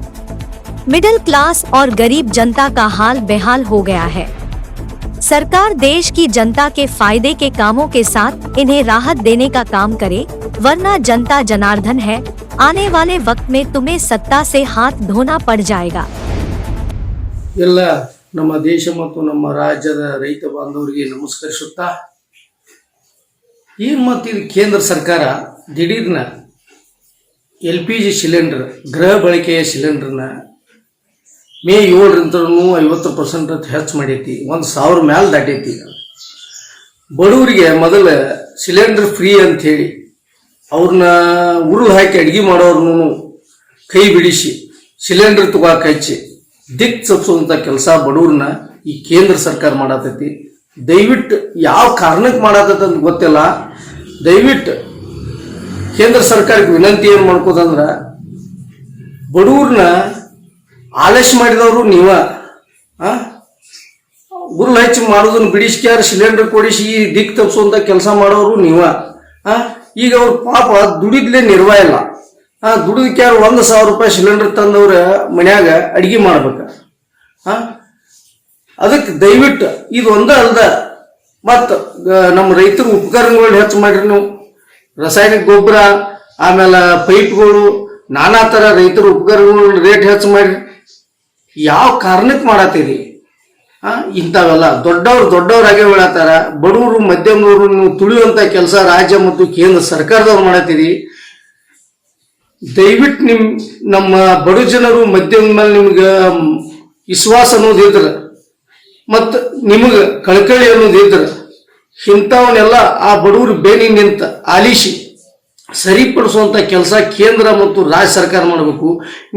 मिडिल क्लास और गरीब जनता का हाल बेहाल हो गया है। सरकार देश की जनता के फायदे के कामों के साथ इन्हें राहत देने का काम करे, वरना जनता जनार्दन है, आने वाले वक्त में तुम्हें सत्ता से हाथ धोना पड़ जाएगा। ಎಲ್ಲ ನಮ್ಮ ದೇಶ ಮತ್ತು ನಮ್ಮ ರಾಜ್ಯದ ರೈತ ಬಾಂಧವರಿಗೆ ನಮಸ್ಕರಿಸುತ್ತಾ, ಈ ಮತ್ತು ಇದು ಕೇಂದ್ರ ಸರ್ಕಾರ ದಿಢೀರ್ನ LPG ಸಿಲಿಂಡರ್ ಗೃಹ ಬಳಕೆಯ ಸಿಲಿಂಡರ್ನ ಮೇ 7ರಿಂದನೂ 50% ಹೆಚ್ಚು ಮಾಡೈತಿ. 1,000 ಮ್ಯಾಲೆ ದಾಟೈತಿ. ಬಡವರಿಗೆ ಮೊದಲ ಸಿಲಿಂಡರ್ ಫ್ರೀ ಅಂತ ಹೇಳಿ ಅವ್ರನ್ನ ಉರುಳು ಹಾಕಿ ಅಡುಗೆ ಮಾಡೋರ್ನು ಕೈ ಬಿಡಿಸಿ ಸಿಲಿಂಡರ್ ತಗೋಕೆ ಹಚ್ಚಿ ದಿಕ್ ತಪ್ಪಿಸುವಂಥ ಕೆಲಸ ಬಡವ್ರನ್ನ ಈ ಕೇಂದ್ರ ಸರ್ಕಾರ ಮಾಡತೈತಿ. ದಯವಿಟ್ಟು ಯಾವ ಕಾರಣಕ್ಕೆ ಮಾಡತೈತೆ ಅಂತ ಗೊತ್ತಿಲ್ಲ. ದಯವಿಟ್ಟು ಕೇಂದ್ರ ಸರ್ಕಾರಕ್ಕೆ ವಿನಂತಿ ಏನು ಮಾಡ್ಕೋದಂದ್ರೆ, ಬಡವ್ರನ್ನ ಆಲಸ್ಯ ಮಾಡಿದವರು ನೀವ, ಉರುಳು ಹಚ್ಚಿ ಮಾಡೋದನ್ನ ಬಿಡಿಸ್ಕ್ಯಾರ ಸಿಲಿಂಡರ್ ಕೊಡಿಸಿ ದಿಕ್ ತಪ್ಪಿಸುವಂಥ ಕೆಲಸ ಮಾಡೋರು ನೀವ. ಈಗ ಅವ್ರ ಪಾಪ ದುಡಿದ್ಲೇ ನಿರ್ವಾಹ ಇಲ್ಲ. ದುಡಿದಕ್ಯಾರ 1,000 ರೂಪಾಯಿ ಸಿಲಿಂಡರ್ ತಂದವ್ರ ಮನ್ಯಾಗ ಅಡಿಗೆ ಮಾಡ್ಬೇಕ. ಅದಕ್ಕೆ ದಯವಿಟ್ಟು ಇದು ಒಂದೇ ಅಲ್ದ ಮತ್ತು ನಮ್ಮ ರೈತರು ಉಪಕರಣಗಳು ಹೆಚ್ಚು ಮಾಡ್ರಿ. ನೀವು ರಾಸಾಯನಿಕ ಗೊಬ್ಬರ, ಆಮೇಲೆ ಪೈಪ್ಗಳು, ನಾನಾ ಥರ ರೈತರು ಉಪಕರಣಗಳು ರೇಟ್ ಹೆಚ್ಚು ಮಾಡ್ರಿ. ಯಾವ ಕಾರಣಕ್ಕೆ ಮಾಡತ್ತೀರಿ? ಇಂಥವೆಲ್ಲ ದೊಡ್ಡವ್ರಾಗೆ ಹೇಳತ್ತಾರ. ಬಡವರು ಮಧ್ಯಮದವರು ನೀವು ತುಳಿಯುವಂಥ ಕೆಲಸ ರಾಜ್ಯ ಮತ್ತು ಕೇಂದ್ರ ಸರ್ಕಾರದವ್ರು ಮಾಡತ್ತೀರಿ. ದಯವಿಟ್ಟು ನಮ್ಮ ಬಡ ಜನರು ಮಧ್ಯಮ ಮೇಲೆ ನಿಮ್ಗೆ ವಿಶ್ವಾಸ ಅನ್ನೋದಿದ್ರೆ ಮತ್ತು ನಿಮಗೆ ಕಳಕಳಿ ಅನ್ನೋದಿದ್ರೆ ಇಂಥವನ್ನೆಲ್ಲ ಆ ಬಡವರು ಬೇನಿ ನಿಂತ ಆಲಿಸಿ ಸರಿಪಡಿಸುವಂಥ ಕೆಲಸ ಕೇಂದ್ರ ಮತ್ತು ರಾಜ್ಯ ಸರ್ಕಾರ ಮಾಡಬೇಕು.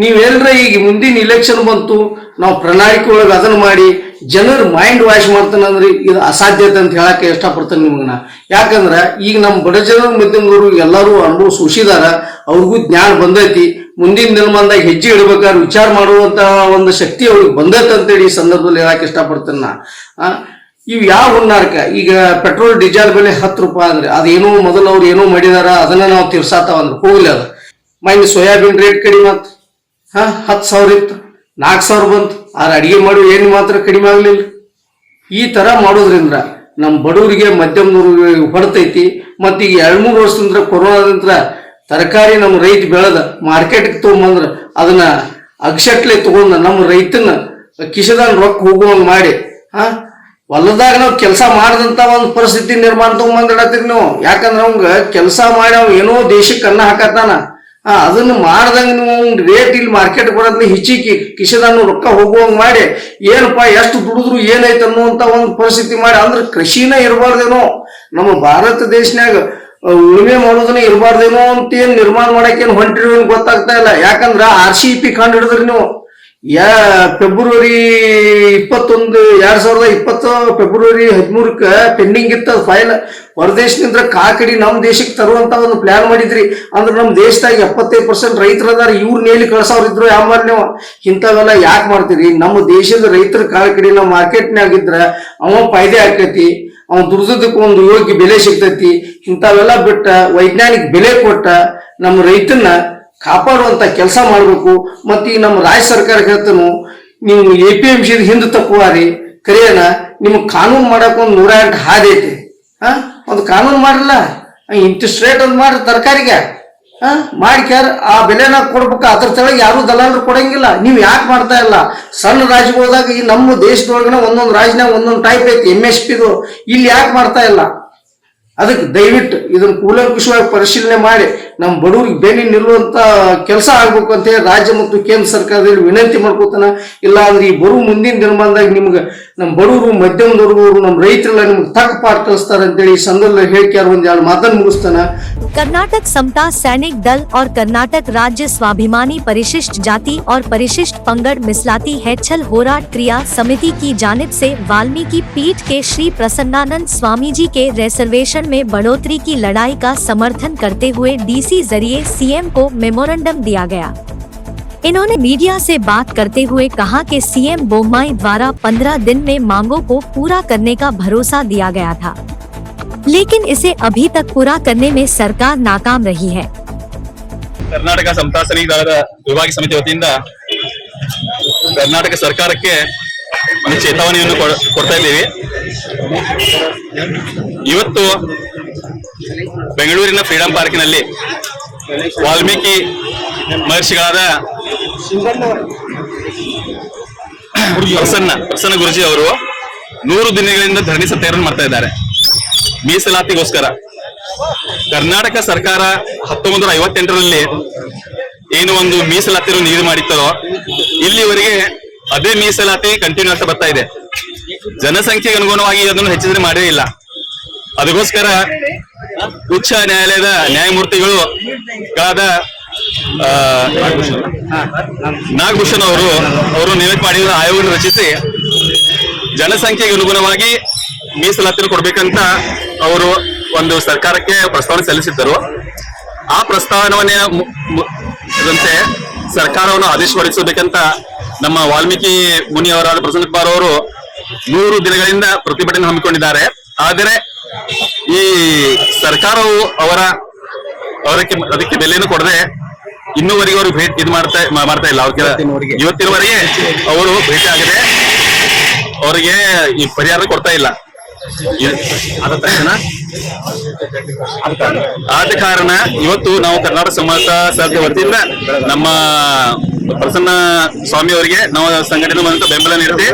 ನೀವೆಲ್ಲರ ಈಗ ಮುಂದಿನ ಇಲೆಕ್ಷನ್ ಬಂತು, ನಾವು ಪ್ರಣಾಳಿಕೆ ಒಳಗೆ ಅದನ್ನು ಮಾಡಿ ಜನರ ಮೈಂಡ್ ವಾಶ್ ಮಾಡ್ತಾನಂದ್ರೆ ಇದು ಅಸಾಧ್ಯತೆ ಅಂತ ಹೇಳಕ್ಕೆ ಇಷ್ಟಪಡ್ತಾನೆ ನಿಮಗನ. ಯಾಕಂದ್ರೆ ಈಗ ನಮ್ಮ ಬಡ ಜನರ ಮಧ್ಯಮದವರು ಎಲ್ಲರೂ ಅನುಭವ ಸೂಸಿದಾರ, ಅವ್ರಿಗೂ ಜ್ಞಾನ ಬಂದೈತಿ. ಮುಂದಿನ ದಿನಮಾನದಾಗ ಹೆಜ್ಜೆ ಇಡಬೇಕಾದ್ರೆ ವಿಚಾರ ಮಾಡುವಂತ ಒಂದು ಶಕ್ತಿ ಅವ್ರಿಗೆ ಬಂದೈತೆ ಅಂತೇಳಿ ಈ ಸಂದರ್ಭದಲ್ಲಿ ಹೇಳಕ್ಕೆ ಇಷ್ಟಪಡ್ತೇನೆ ನಾ. ಇವು ಯಾವ ಹುನ್ನಾರ್ಕ ಈಗ ಪೆಟ್ರೋಲ್ ಡೀಸೆಲ್ ಬೆಲೆ 10 ರೂಪಾಯಿ ಅಂದ್ರೆ ಅದೇನೋ ಮೊದಲು ಅವ್ರು ಏನೋ ಮಾಡಿದಾರ, ಅದನ್ನ ನಾವು ತೀರ್ಸಾತಾವ ಅಂದ್ರೆ ಹೋಗ್ಲಿ. ಅದು ಮೈನ್ ಸೋಯಾಬೀನ್ ರೇಟ್ ಕಡಿಮೆ ಆಯ್ತು. 10,000 ಇತ್ತು, 4,000 ಬಂತು. ಆದ್ರೆ ಅಡಿಗೆ ಮಾಡಿ ಏನು ಮಾತ್ರ ಕಡಿಮೆ ಆಗ್ಲಿಲ್ಲ. ಈ ತರ ಮಾಡೋದ್ರಿಂದ ನಮ್ಮ ಬಡವರಿಗೆ ಮಧ್ಯಮದವ್ರಿಗೆ ಹೊಡ್ತೈತಿ. ಮತ್ತ ಈಗ 2-3 ವರ್ಷದಿಂದ ಕೊರೋನಾದಂತ್ರ ತರಕಾರಿ ನಮ್ಮ ರೈತ ಬೆಳೆದ ಮಾರ್ಕೆಟ್ಗೆ ತಗೊಂಬಂದ್ರ ಅದನ್ನ ಅಗಸಟ್ಲೆ ತಗೊಂಡ ನಮ್ಮ ರೈತನ ಕಿಶದಾನ ರೊಕ್ಕ ಹೋಗುವಂಗ ಮಾಡಿ ಹೊಲದಾಗ ನಾವು ಕೆಲಸ ಮಾಡದಂತ ಒಂದು ಪರಿಸ್ಥಿತಿ ನಿರ್ಮಾಣ ತಗೊಂಬಂದಿಡತ್ತೀರಿ ನೀವು. ಯಾಕಂದ್ರೆ ಅವಂಗ ಕೆಲಸ ಮಾಡಿ ಅವ್ ಏನೋ ದೇಶಕ್ಕೆ ಅನ್ನ ಹಾಕತ್ತಾನ. ಅದನ್ನ ಮಾಡ್ದಂಗ ನೀವು ರೇಟ್ ಇಲ್ಲಿ ಮಾರ್ಕೆಟ್ ಬರೋದ್ನ ಹೆಚ್ಚಿಗೆ ಕಿಶದಾನು ರೊಕ್ಕ ಹೋಗುವಂಗ ಮಾಡಿ ಏನಪ್ಪಾ ಎಷ್ಟು ದುಡಿದ್ರು ಏನೈತೆ ಅನ್ನುವಂತ ಒಂದು ಪರಿಸ್ಥಿತಿ ಮಾಡಿ. ಅಂದ್ರೆ ಕೃಷಿನ ಇರಬಾರ್ದೇನೋ, ನಮ್ಮ ಭಾರತ ದೇಶನ್ಯಾಗ ಉಳುಮೆ ಮಾಡೋದನ್ನ ಇರಬಾರ್ದೇನೋ ಅಂತ ಏನ್ ನಿರ್ಮಾಣ ಮಾಡಕ್ಕೆ ಹೊಂಟಿರಿ ಗೊತ್ತಾಗ್ತಾ ಇಲ್ಲ. ಯಾಕಂದ್ರ RCEP ಕಂಡು ಹಿಡಿದ್ರಿ ನೀವು. ಫೆಬ್ರವರಿ 21, 2020 ಫೆಬ್ರವರಿ 13ಕ್ಕೆ ಪೆಂಡಿಂಗ್ ಇತ್ತ ಫೈಲ್. ಹೊರದೇಶದಿಂದ ಕಾಕಡಿ ನಮ್ಮ ದೇಶಕ್ಕೆ ತರುವಂತ ಒಂದು ಪ್ಲಾನ್ ಮಾಡಿದ್ರಿ. ಅಂದ್ರೆ ನಮ್ಮ ದೇಶದಾಗ 75% ರೈತರು ಅದಾರ, ಇವ್ರ ನೇಲಿ ಕಳ್ಸವ್ರು ಇದ್ರು. ಯಾವಾಗ ನೀವು ಇಂಥವೆಲ್ಲ ಯಾಕೆ ಮಾಡ್ತೀರಿ? ನಮ್ಮ ದೇಶದ ರೈತರ ಕಾಕಡಿ ನಮ್ಮ ಮಾರ್ಕೆಟ್ನಾಗ ಇದ್ರ ಅವ ಫಾಯ್ದೆ ಆಕೈತಿ, ಅವ್ನ ದುರ್ದಕ್ಕೆ ಒಂದು ಯೋಗ್ಯ ಬೆಲೆ ಸಿಗ್ತೈತಿ. ಇಂಥವೆಲ್ಲ ಬಿಟ್ಟ ವೈಜ್ಞಾನಿಕ ಬೆಲೆ ಕೊಟ್ಟ ನಮ್ಮ ರೈತನ್ನ ಕಾಪಾಡುವಂತ ಕೆಲಸ ಮಾಡ್ಬೇಕು. ಮತ್ತೆ ಈ ನಮ್ಮ ರಾಜ್ಯ ಸರ್ಕಾರ ಹೇಳ್ತಾನು, ನೀವು APMC ಹಿಂದೆ ತಪ್ಪುವಾರಿ ಕರಿಯನ ನಿಮ್ಗೆ ಕಾನೂನು ಮಾಡಕ್ ಒಂದು 108 ಹಾದಿ ಐತಿ. ಒಂದು ಕಾನೂನು ಮಾಡಿರಲ್ಲ, ಇಂಟ್ರೆಸ್ಟ್ ರೇಟ್ ಒಂದು ಮಾಡ್ರಿ ತರಕಾರಿಗೆ ಮಾಡ್ಕ್ಯಾರ, ಆ ಬೆಲೆನ ಕೊಡ್ಬೇಕು. ಅದ್ರ ತೆಳಗೆ ಯಾರು ದಲಾಲರು ಕೊಡಂಗಿಲ್ಲ. ನೀವು ಯಾಕೆ ಮಾಡ್ತಾ ಇಲ್ಲ? ಸಣ್ಣ ರಾಜ್ಯಗಳದಾಗ ಈ ನಮ್ಮ ದೇಶದೊಳಗನ ಒಂದೊಂದು ರಾಜ್ಯನಾಗ ಒಂದೊಂದು ಟೈಪ್ ಐತಿ MSPದು. ಇಲ್ಲಿ ಯಾಕೆ ಮಾಡ್ತಾ ಇಲ್ಲ? ಅದಕ್ಕೆ ದಯವಿಟ್ಟು ಇದನ್ನ ಕೂಲಂಕುಷವಾಗಿ ಪರಿಶೀಲನೆ ಮಾಡಿ ನಮ್ಮ ಬಡವರಿಗೆ ಬೆನ್ನಿ ನಿಲ್ಲುವಂತ ಕೆಲಸ ಆಗ್ಬೇಕು ಅಂತ ಹೇಳಿ ರಾಜ್ಯ ಮತ್ತು ಕೇಂದ್ರ ಸರ್ಕಾರದಲ್ಲಿ ವಿನಂತಿ ಮಾಡ್ಕೋತಾನ. ಇಲ್ಲ ಅಂದ್ರೆ ಈ ಬರುವ ಮುಂದಿನ ದಿನಮಾನದಾಗ ನಿಮ್ಗೆ ನಮ್ಮ ಬಡವರು, ಮಧ್ಯಮದವರು, ನಮ್ಮ ರೈತರೆಲ್ಲ ನಿಮ್ಗೆ ತಕ್ಕ ಪಾಠ ಕಲಿಸ್ತಾರೆ ಅಂತೇಳಿ ಈ ಸಂದರ್ಭದಲ್ಲಿ ಹೇಳಿಕೆ ಒಂದು 2 ಮಾತನ್ನು ಮುಗಿಸ್ತಾನ. कर्नाटक समता सैनिक दल और कर्नाटक राज्य स्वाभिमानी परिशिष्ट जाति और परिशिष्ट पंगड़ मिसलाती हैछल होराट क्रिया समिति की जानिब से वाल्मीकि पीठ के श्री प्रसन्नानंद स्वामी जी के रिजर्वेशन में बढ़ोतरी की लड़ाई का समर्थन करते हुए DC जरिए CM को मेमोरेंडम दिया गया। इन्होंने मीडिया से बात करते हुए कहा कि CM बोम्माई द्वारा 15 दिन में मांगों को पूरा करने का भरोसा दिया गया था, लेकिन इसे अभी तक पूरा करने में सरकार नाकाम रही है। ಕರ್ನಾಟಕ ಸಮತಾ ಸೈನಿಕ ದಳದ ವಿಭಾಗೀಯ ಸಮಿತಿ ವತಿಯಿಂದ ಕರ್ನಾಟಕ ಸರ್ಕಾರಕ್ಕೆ ಒಂದು ಚೇತಾವಣೆಯನ್ನು ಕೊಡ್ತಾ ಇದ್ದೀವಿ. ಇವತ್ತು ಬೆಂಗಳೂರಿನ ಫ್ರೀಡಂ ಪಾರ್ಕಿನಲ್ಲಿ ವಾಲ್ಮೀಕಿ ಮಹರ್ಷಿಗಳಾದ ಪ್ರಸನ್ನ ಗುರುಜಿ ಅವರು 100 ದಿನಗಳಿಂದ ಧರಣಿ ಸತ್ಯಾಗ್ರಹ ಮಾಡ್ತಾ ಇದ್ದಾರೆ. ಮೀಸಲಾತಿಗೋಸ್ಕರ ಕರ್ನಾಟಕ ಸರ್ಕಾರ 1958ರಲ್ಲಿ ಏನು ಒಂದು ಮೀಸಲಾತಿಯನ್ನು ನಿಗದಿ ಮಾಡಿತ್ತೋ ಇಲ್ಲಿವರೆಗೆ ಅದೇ ಮೀಸಲಾತಿ ಕಂಟಿನ್ಯೂ ಆಗ್ತಾ ಬರ್ತಾ ಇದೆ. ಜನಸಂಖ್ಯೆಗೆ ಅನುಗುಣವಾಗಿ ಅದನ್ನು ಹೆಚ್ಚಿದ್ರೆ ಮಾಡೇ ಇಲ್ಲ. ಅದಕ್ಕೋಸ್ಕರ ಉಚ್ಚ ನ್ಯಾಯಾಲಯದ ನ್ಯಾಯಮೂರ್ತಿಗಳು ನಾಗಭೂಷಣ್ ಅವರು ನೇಮಕ ಮಾಡಿದ ಆಯೋಗ ರಚಿಸಿ ಜನಸಂಖ್ಯೆಗೆ ಅನುಗುಣವಾಗಿ ಮೀಸಲಾತಿಯನ್ನು ಕೊಡ್ಬೇಕಂತ ಅವರು ಒಂದು ಸರ್ಕಾರಕ್ಕೆ ಪ್ರಸ್ತಾವನೆ ಸಲ್ಲಿಸಿದ್ದರು. ಆ ಪ್ರಸ್ತಾವನೆಯಂತೆ ಸರ್ಕಾರವನ್ನು ಆದೇಶ ಹೊರಡಿಸಬೇಕಂತ ನಮ್ಮ ವಾಲ್ಮೀಕಿ ಮುನಿಯವರಾದ ಪ್ರಸನ್ನ ಕುಮಾರ್ ಅವರು 100 ದಿನಗಳಿಂದ ಪ್ರತಿಭಟನೆ ಹಮ್ಮಿಕೊಂಡಿದ್ದಾರೆ. ಆದರೆ ಈ ಸರ್ಕಾರವು ಅದಕ್ಕೆ ಬೆಲೆಯನ್ನು ಕೊಡದೆ ಇನ್ನೂವರೆಗೆ ಅವರು ಇದು ಮಾಡ್ತಾ ಇಲ್ಲ. ಇವತ್ತಿನವರೆಗೆ ಅವರು ಭೇಟಿ ಆಗದೆ ಅವರಿಗೆ ಈ ಪರಿಹಾರ ಕೊಡ್ತಾ ಇಲ್ಲ. ಆದ ಕಾರಣ ಇವತ್ತು ನಾವು ಕರ್ನಾಟಕ ಸಮತಾ ಸಮಿತಿ ವತಿಯಿಂದ ನಮ್ಮ ಪ್ರಸನ್ನ ಸ್ವಾಮಿ ಅವರಿಗೆ ನಾವು ಸಂಘಟನೆ ಮೂಲಕ ಬೆಂಬಲ ನೀಡಿ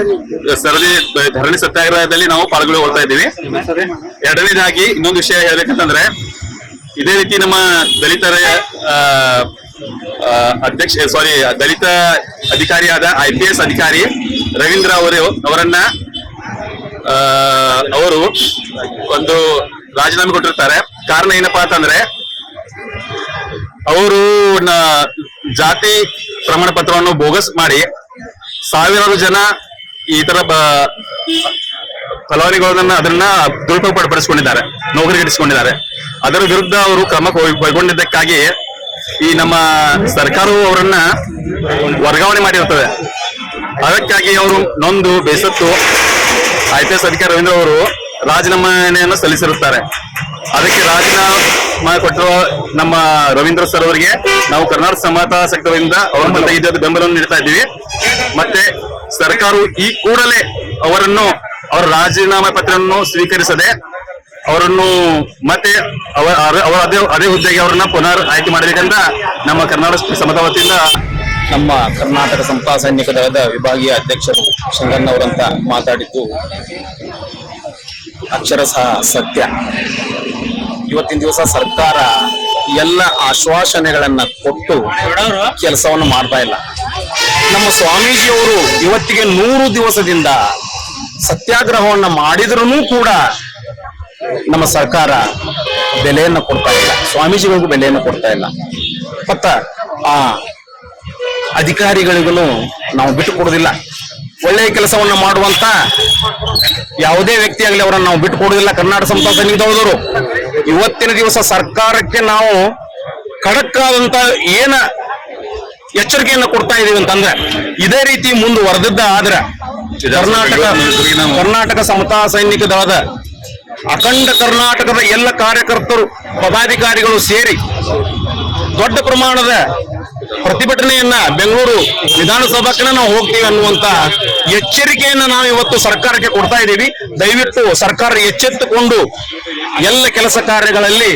ಧರಣಿ ಸತ್ಯಾಗ್ರಹದಲ್ಲಿ ನಾವು ಪಾಲ್ಗೊಳ್ತಾ ಇದ್ದೀವಿ. ಎರಡನೇದಾಗಿ ಇನ್ನೊಂದು ವಿಷಯ ಹೇಳ್ಬೇಕಂತಂದ್ರೆ, ಇದೇ ರೀತಿ ನಮ್ಮ ದಲಿತರ ದಲಿತ ಅಧಿಕಾರಿಯಾದ IPS ಅಧಿಕಾರಿ ರವೀಂದ್ರ ಅವರನ್ನ ಅವರು ಒಂದು ರಾಜೀನಾಮೆ ಕೊಟ್ಟಿರ್ತಾರೆ. ಕಾರಣ ಏನಪ್ಪಾ ಅಂತಂದ್ರೆ, ಅವರು ಜಾತಿ ಪ್ರಮಾಣ ಪತ್ರವನ್ನು ಬೋಗಸ್ ಮಾಡಿ ಸಾವಿರಾರು ಜನ ಈ ತರ ಫಲಾನುಭವಿಗಳನ್ನ ಅದನ್ನ ದುರುಪಯೋಗ ಪಡಿಸಿಕೊಂಡಿದ್ದಾರೆ, ನೌಕರಿಗಿಡಿಸಿಕೊಂಡಿದ್ದಾರೆ. ಅದರ ವಿರುದ್ಧ ಅವರು ಕ್ರಮ ಕೈಗೊಂಡಿದ್ದಕ್ಕಾಗಿ ಈ ನಮ್ಮ ಸರ್ಕಾರವು ಅವರನ್ನ ವರ್ಗಾವಣೆ ಮಾಡಿರ್ತದೆ. ಅದಕ್ಕಾಗಿ ಅವರು ನೊಂದು ಬೇಸತ್ತು IPS ಅಧಿಕಾರಿ ರವೀಂದ್ರ ಅವರು ರಾಜೀನಾಮೆಯನ್ನು ಸಲ್ಲಿಸಿರುತ್ತಾರೆ. ಅದಕ್ಕೆ ರಾಜೀನಾಮೆ ಕೊಟ್ಟಿರುವ ನಮ್ಮ ರವೀಂದ್ರ ಸರ್ ಅವರಿಗೆ ನಾವು ಕರ್ನಾಟಕ ಸಮತಾ ಸಮಿತಿಯಿಂದ ಅವರ ಬಂದ ಬೆಂಬಲವನ್ನು ನೀಡ್ತಾ ಇದ್ದೀವಿ. ಮತ್ತೆ ಸರ್ಕಾರವು ಈ ಕೂಡಲೇ ಅವರ ರಾಜೀನಾಮೆ ಪತ್ರವನ್ನು ಸ್ವೀಕರಿಸದೆ ಅವರನ್ನು ಮತ್ತೆ ಅದೇ ಹುದ್ದೆಗೆ ಅವರನ್ನ ಪುನರ್ ಆಯ್ಕೆ ಮಾಡಬೇಕಂತ ನಮ್ಮ ಕರ್ನಾಟಕ ಸಮತಾ ವತಿಯಿಂದ ನಮ್ಮ ಕರ್ನಾಟಕ ಸಮತಾ ಸೈನಿಕ ದಳದ ವಿಭಾಗೀಯ ಅಧ್ಯಕ್ಷರು ಶಂಕರನವರಂತ ಮಾತಾಡಿದ್ದು ಅಕ್ಷರಶಃ ಸತ್ಯ. ಇವತ್ತಿನ ದಿವಸ ಸರ್ಕಾರ ಎಲ್ಲ ಆಶ್ವಾಸನೆಗಳನ್ನ ಕೊಟ್ಟು ಕೆಲಸವನ್ನು ಮಾಡ್ತಾ ಇಲ್ಲ. ನಮ್ಮ ಸ್ವಾಮೀಜಿಯವರು ಇವತ್ತಿಗೆ 100 ದಿವಸದಿಂದ ಸತ್ಯಾಗ್ರಹವನ್ನ ಮಾಡಿದ್ರೂ ಕೂಡ ನಮ್ಮ ಸರ್ಕಾರ ಬೆಲೆಯನ್ನು ಕೊಡ್ತಾ ಇಲ್ಲ, ಸ್ವಾಮೀಜಿಗಳಿಗೂ ಬೆಲೆಯನ್ನು ಕೊಡ್ತಾ ಇಲ್ಲ. ಮತ್ತ ಅಧಿಕಾರಿಗಳಿಗೂ ನಾವು ಬಿಟ್ಟು ಕೊಡುವುದಿಲ್ಲ. ಒಳ್ಳೆಯ ಕೆಲಸವನ್ನ ಮಾಡುವಂತ ಯಾವುದೇ ವ್ಯಕ್ತಿ ಆಗಲಿ ಅವರನ್ನು ನಾವು ಬಿಟ್ಟು ಕೊಡುವುದಿಲ್ಲ. ಕರ್ನಾಟಕ ಸಮತಾ ಸೈನಿಕದವರು ಇವತ್ತಿನ ದಿವಸ ಸರ್ಕಾರಕ್ಕೆ ನಾವು ಖಡಕ್ ಆದಂತ ಏನ ಎಚ್ಚರಿಕೆಯನ್ನು ಕೊಡ್ತಾ ಇದೀವಿ ಅಂತಂದ್ರೆ, ಇದೇ ರೀತಿ ಮುಂದುವರೆದಿದ್ದ ಆದ್ರೆ ಕರ್ನಾಟಕ ಸಮತಾ ಸೈನಿಕ ದಳದ ಅಖಂಡ ಕರ್ನಾಟಕದ ಎಲ್ಲ ಕಾರ್ಯಕರ್ತರು ಪದಾಧಿಕಾರಿಗಳು ಸೇರಿ ದೊಡ್ಡ ಪ್ರಮಾಣದ ಪ್ರತಿಭಟನೆಯನ್ನ ಬೆಂಗಳೂರು ವಿಧಾನಸಭಾಕ್ಕೆ ನಾವು ಹೋಗ್ತೀವಿ ಅನ್ನುವಂತ ಎಚ್ಚರಿಕೆಯನ್ನ ನಾವು ಇವತ್ತು ಸರ್ಕಾರಕ್ಕೆ ಕೊಡ್ತಾ ಇದ್ದೀವಿ. ದಯವಿಟ್ಟು ಸರ್ಕಾರ ಎಚ್ಚೆತ್ತುಕೊಂಡು ಎಲ್ಲ ಕೆಲಸ ಕಾರ್ಯಗಳಲ್ಲಿ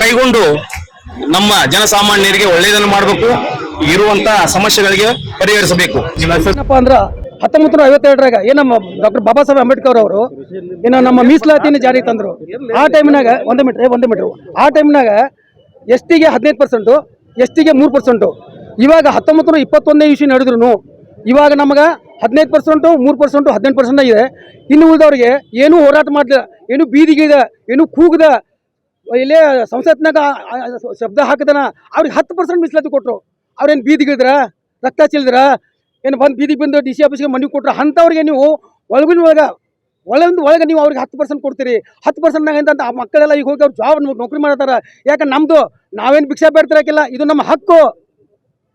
ಕೈಗೊಂಡು ನಮ್ಮ ಜನಸಾಮಾನ್ಯರಿಗೆ ಒಳ್ಳೆಯದನ್ನು ಮಾಡಬೇಕು, ಇರುವಂತ ಸಮಸ್ಯೆಗಳಿಗೆ ಪರಿಹರಿಸಬೇಕು. ಏನಪ್ಪಾ ಅಂದ್ರ 1952ರಾಗ ಏನಮ್ಮ ಡಾಕ್ಟರ್ ಬಾಬಾ ಸಾಹೇಬ್ ಅಂಬೇಡ್ಕರ್ ಅವರು ಏನ ನಮ್ಮ ಮೀಸಲಾತಿನ ಜಾರಿ ತಂದ್ರು. ಆ ಟೈಮ್ನಾಗ ಒಂದು ಮೀಟರ್ ಆ ಟೈಮ್ನಾಗ ಎಸ್ಟಿಗೆ 15%, ಎಸ್ಟಿಗೆ 3%. ಇವಾಗ 1921ನೇ ಇಶ್ಯೂ ನಡೆದ್ರು ಇವಾಗ ನಮಗ 15%, 3%, 18% ಇದೆ. ಇನ್ನು ಉಳಿದವ್ರಿಗೆ ಏನೂ ಹೋರಾಟ ಮಾಡಲಿಲ್ಲ, ಏನು ಬೀದಿಗಿದ, ಏನು ಕೂಗದ, ಇಲ್ಲೇ ಸಂಸತ್ನಾಗ ಶಬ್ದ ಹಾಕದನ ಅವ್ರಿಗೆ 10% ಮೀಸಲಾತಿ ಕೊಟ್ಟರು. ಅವ್ರೇನು ಬೀದಿಗಿದ್ರ, ರಕ್ತ ಚೆಲ್ಲಿದ್ರ, ಏನು ಬಂದು ಬೀದಿಗೆ ಬಂದು DC ಆಫೀಸ್ಗೆ ಮನೆ ಕೊಟ್ಟರು. ಅಂಥವ್ರಿಗೆ ನೀವು ಒಳಗೆ ನೀವು ಅವ್ರಿಗೆ 10% ಕೊಡ್ತೀರಿ. 10%ನಾಗ ಅಂತ ಆ ಮಕ್ಕಳೆಲ್ಲ ಈಗ ಹೋಗಿ ಅವ್ರು ಜಾಬ್ ನೌಕರಿ ಮಾಡ್ತಾರೆ. ಯಾಕಂದ್ರೆ ನಮ್ಮದು ನಾವೇನು ಭಿಕ್ಷಾ ಬೇಡ್ತಿರಕ್ಕಿಲ್ಲ, ಇದು ನಮ್ಮ ಹಕ್ಕು.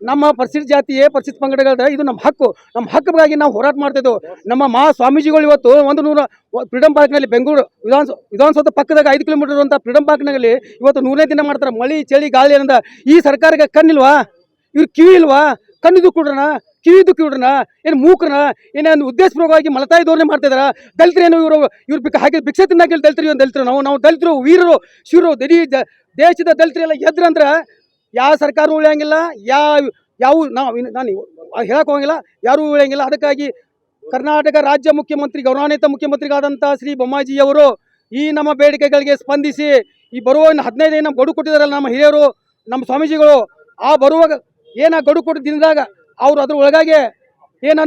ನಮ್ಮ ಪರಿಶಿಷ್ಟ ಜಾತಿಯೇ ಪರಿಶಿಷ್ಟ ಪಂಗಡಗಳ ಇದು ನಮ್ಮ ಹಕ್ಕು. ನಮ್ಮ ಹಕ್ಕಿಗಾಗಿ ನಾವು ಹೋರಾಟ ಮಾಡ್ತಿದ್ದೆವು. ನಮ್ಮ ಸ್ವಾಮೀಜಿಗಳು ಇವತ್ತು 100 ಫ್ರೀಡಮ್ ಪಾರ್ಕ್ನಲ್ಲಿ ಬೆಂಗಳೂರು ವಿಧಾನಸೌಧ ಪಕ್ಕದಾಗ 5 ಕಿಲೋಮೀಟರ್ ಅಂತ ಫ್ರೀಡಮ್ ಪಾರ್ಕ್ನಲ್ಲಿ ಇವತ್ತು 100ನೇ ದಿನ ಮಾಡ್ತಾರೆ. ಮಳೆ ಚಳಿ ಗಾಳಿ ಅನ್ನದ ಈ ಸರ್ಕಾರಕ್ಕೆ ಕಣ್ಣಿಲ್ವಾ? ಇವ್ರು ಕಿವಿ ಇಲ್ವಾ? ಕಣ್ಣಿದು ಕೂಡ್ರನ, ಕಿವಿದು ಕಿವಿಡ್ರನ, ಏನು ಮೂಕ್ರನ, ಏನೇನು ಉದ್ದೇಶಪೂರ್ವಕವಾಗಿ ಮಲತಾಯಿ ಧೋರಣೆ ಮಾಡ್ತಿದಾರ. ದಲಿತರೇನು ಇವ್ರು ಹಾಕಿ ಭಿಕ್ಷೆ ತಿನ್ನಾಕಿಲ್ಲ. ದಲಿತರು ನಾವು ದಲಿತರು, ವೀರರು, ಶಿವರು, ದೇಶದ ದಲಿತರೆಲ್ಲ ಎದ್ರಂದ್ರೆ ಯಾವ ಸರ್ಕಾರ ಉಳಿಯಂಗಿಲ್ಲ, ಯಾವ ನಾನು ಹೇಳಕ್ ಹೋಗಂಗಿಲ್ಲ, ಯಾರೂ ಉಳಿಯಂಗಿಲ್ಲ. ಅದಕ್ಕಾಗಿ ಕರ್ನಾಟಕ ರಾಜ್ಯ ಮುಖ್ಯಮಂತ್ರಿ, ಗೌರವಾನ್ವಿತ ಮುಖ್ಯಮಂತ್ರಿಗಳಾದಂಥ ಶ್ರೀ ಬೊಮ್ಮಾಜಿಯವರು ಈ ನಮ್ಮ ಬೇಡಿಕೆಗಳಿಗೆ ಸ್ಪಂದಿಸಿ ಈ ಬರುವ 15 ದಿನ ಗಡುವು ಕೊಟ್ಟಿದ್ದಾರಲ್ಲ ನಮ್ಮ ಹಿರಿಯರು, ನಮ್ಮ ಸ್ವಾಮೀಜಿಗಳು, ಆ ಬರುವಾಗ ಏನ ಗಡುವು ಕೊಟ್ಟ ದಿನದಾಗ ಅವರು ಅದ್ರ ಒಳಗಾಗಿ ಏನ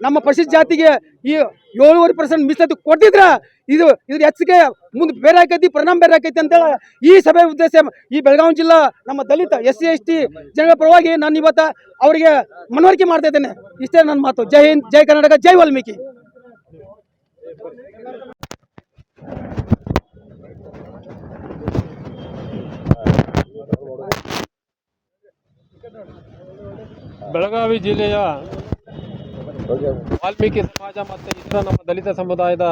ನಮ್ಮ ಪರಿಶಿಷ್ಟ ಜಾತಿಗೆ ಈ 7.5% ಮೀಸಲಾತಿ ಕೊಟ್ಟಿದ್ರ ಇದ್ರ ಹೆಚ್ಚಿಗೆ ಮುಂದೆ ಬೇರೆ ಆಕೈತಿ, ಪರಿಣಾಮ ಬೇರೆ ಆಕೈತಿ ಅಂತೇಳಿ ಈ ಸಭೆ ಉದ್ದೇಶ ಈ ಬೆಳಗಾವಿ ಜಿಲ್ಲಾ ನಮ್ಮ ದಲಿತ SC ST ಜನಗಳ ಪರವಾಗಿ ನಾನು ಇವತ್ತು ಅವರಿಗೆ ಮನವರಿಕೆ ಮಾಡ್ತಾ ಇದ್ದೇನೆ. ಇಷ್ಟೇ ನನ್ನ ಮಾತು. ಜೈ ಹಿಂದ್, ಜೈ ಕರ್ನಾಟಕ, ಜೈ ವಾಲ್ಮೀಕಿ. ಬೆಳಗಾವಿ ಜಿಲ್ಲೆಯ ವಾಲ್ಮೀಕಿ ಸಮಾಜ ಮತ್ತು ಇತರ ನಮ್ಮ ದಲಿತ ಸಮುದಾಯದ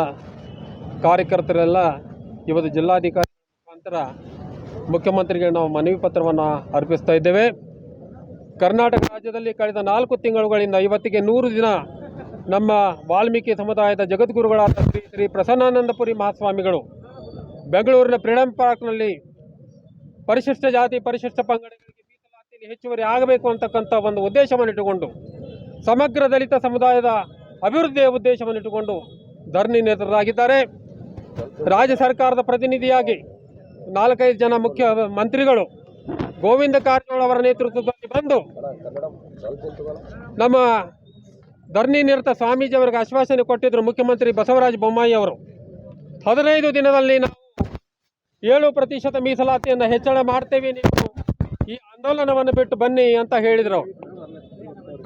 ಕಾರ್ಯಕರ್ತರೆಲ್ಲ ಇವತ್ತು ಜಿಲ್ಲಾಧಿಕಾರಿ ಮುಖಾಂತರ ಮುಖ್ಯಮಂತ್ರಿಗೆ ನಾವು ಮನವಿ ಪತ್ರವನ್ನು ಅರ್ಪಿಸ್ತಾ ಇದ್ದೇವೆ. ಕರ್ನಾಟಕ ರಾಜ್ಯದಲ್ಲಿ ಕಳೆದ 4 ತಿಂಗಳುಗಳಿಂದ ಇವತ್ತಿಗೆ 100 ದಿನ ನಮ್ಮ ವಾಲ್ಮೀಕಿ ಸಮುದಾಯದ ಜಗದ್ಗುರುಗಳಾದ ಶ್ರೀ ಪ್ರಸನ್ನಾನಂದಪುರಿ ಮಹಾಸ್ವಾಮಿಗಳು ಬೆಂಗಳೂರಿನ ಫ್ರೀಡಂ ಪಾರ್ಕ್ನಲ್ಲಿ ಪರಿಶಿಷ್ಟ ಜಾತಿ ಪರಿಶಿಷ್ಟ ಪಂಗಡಗಳಿಗೆ ಮೀಸಲಾತಿಯಲ್ಲಿ ಹೆಚ್ಚುವರಿ ಆಗಬೇಕು ಅಂತಕ್ಕಂಥ ಒಂದು ಉದ್ದೇಶವನ್ನು ಇಟ್ಟುಕೊಂಡು, ಸಮಗ್ರ ದಲಿತ ಸಮುದಾಯದ ಅಭಿವೃದ್ಧಿಯ ಉದ್ದೇಶವನ್ನು ಇಟ್ಟುಕೊಂಡು ಧರಣಿ ನಿರತರಾಗಿದ್ದಾರೆ. ರಾಜ್ಯ ಸರ್ಕಾರದ ಪ್ರತಿನಿಧಿಯಾಗಿ 4-5 ಜನ ಮುಖ್ಯ ಮಂತ್ರಿಗಳು ಗೋವಿಂದ ಕಾರಜೋಳ ಅವರ ನೇತೃತ್ವದಲ್ಲಿ ಬಂದು ನಮ್ಮ ಧರಣಿ ನಿರತ ಸ್ವಾಮೀಜಿ ಅವರಿಗೆ ಆಶ್ವಾಸನೆ ಕೊಟ್ಟಿದ್ದರು ಮುಖ್ಯಮಂತ್ರಿ ಬಸವರಾಜ ಬೊಮ್ಮಾಯಿ ಅವರು. 15 ದಿನದಲ್ಲಿ ನಾವು 7% ಮೀಸಲಾತಿಯನ್ನು ಹೆಚ್ಚಳ ಮಾಡ್ತೇವೆ, ನೀವು ಈ ಆಂದೋಲನವನ್ನು ಬಿಟ್ಟು ಬನ್ನಿ ಅಂತ ಹೇಳಿದರು.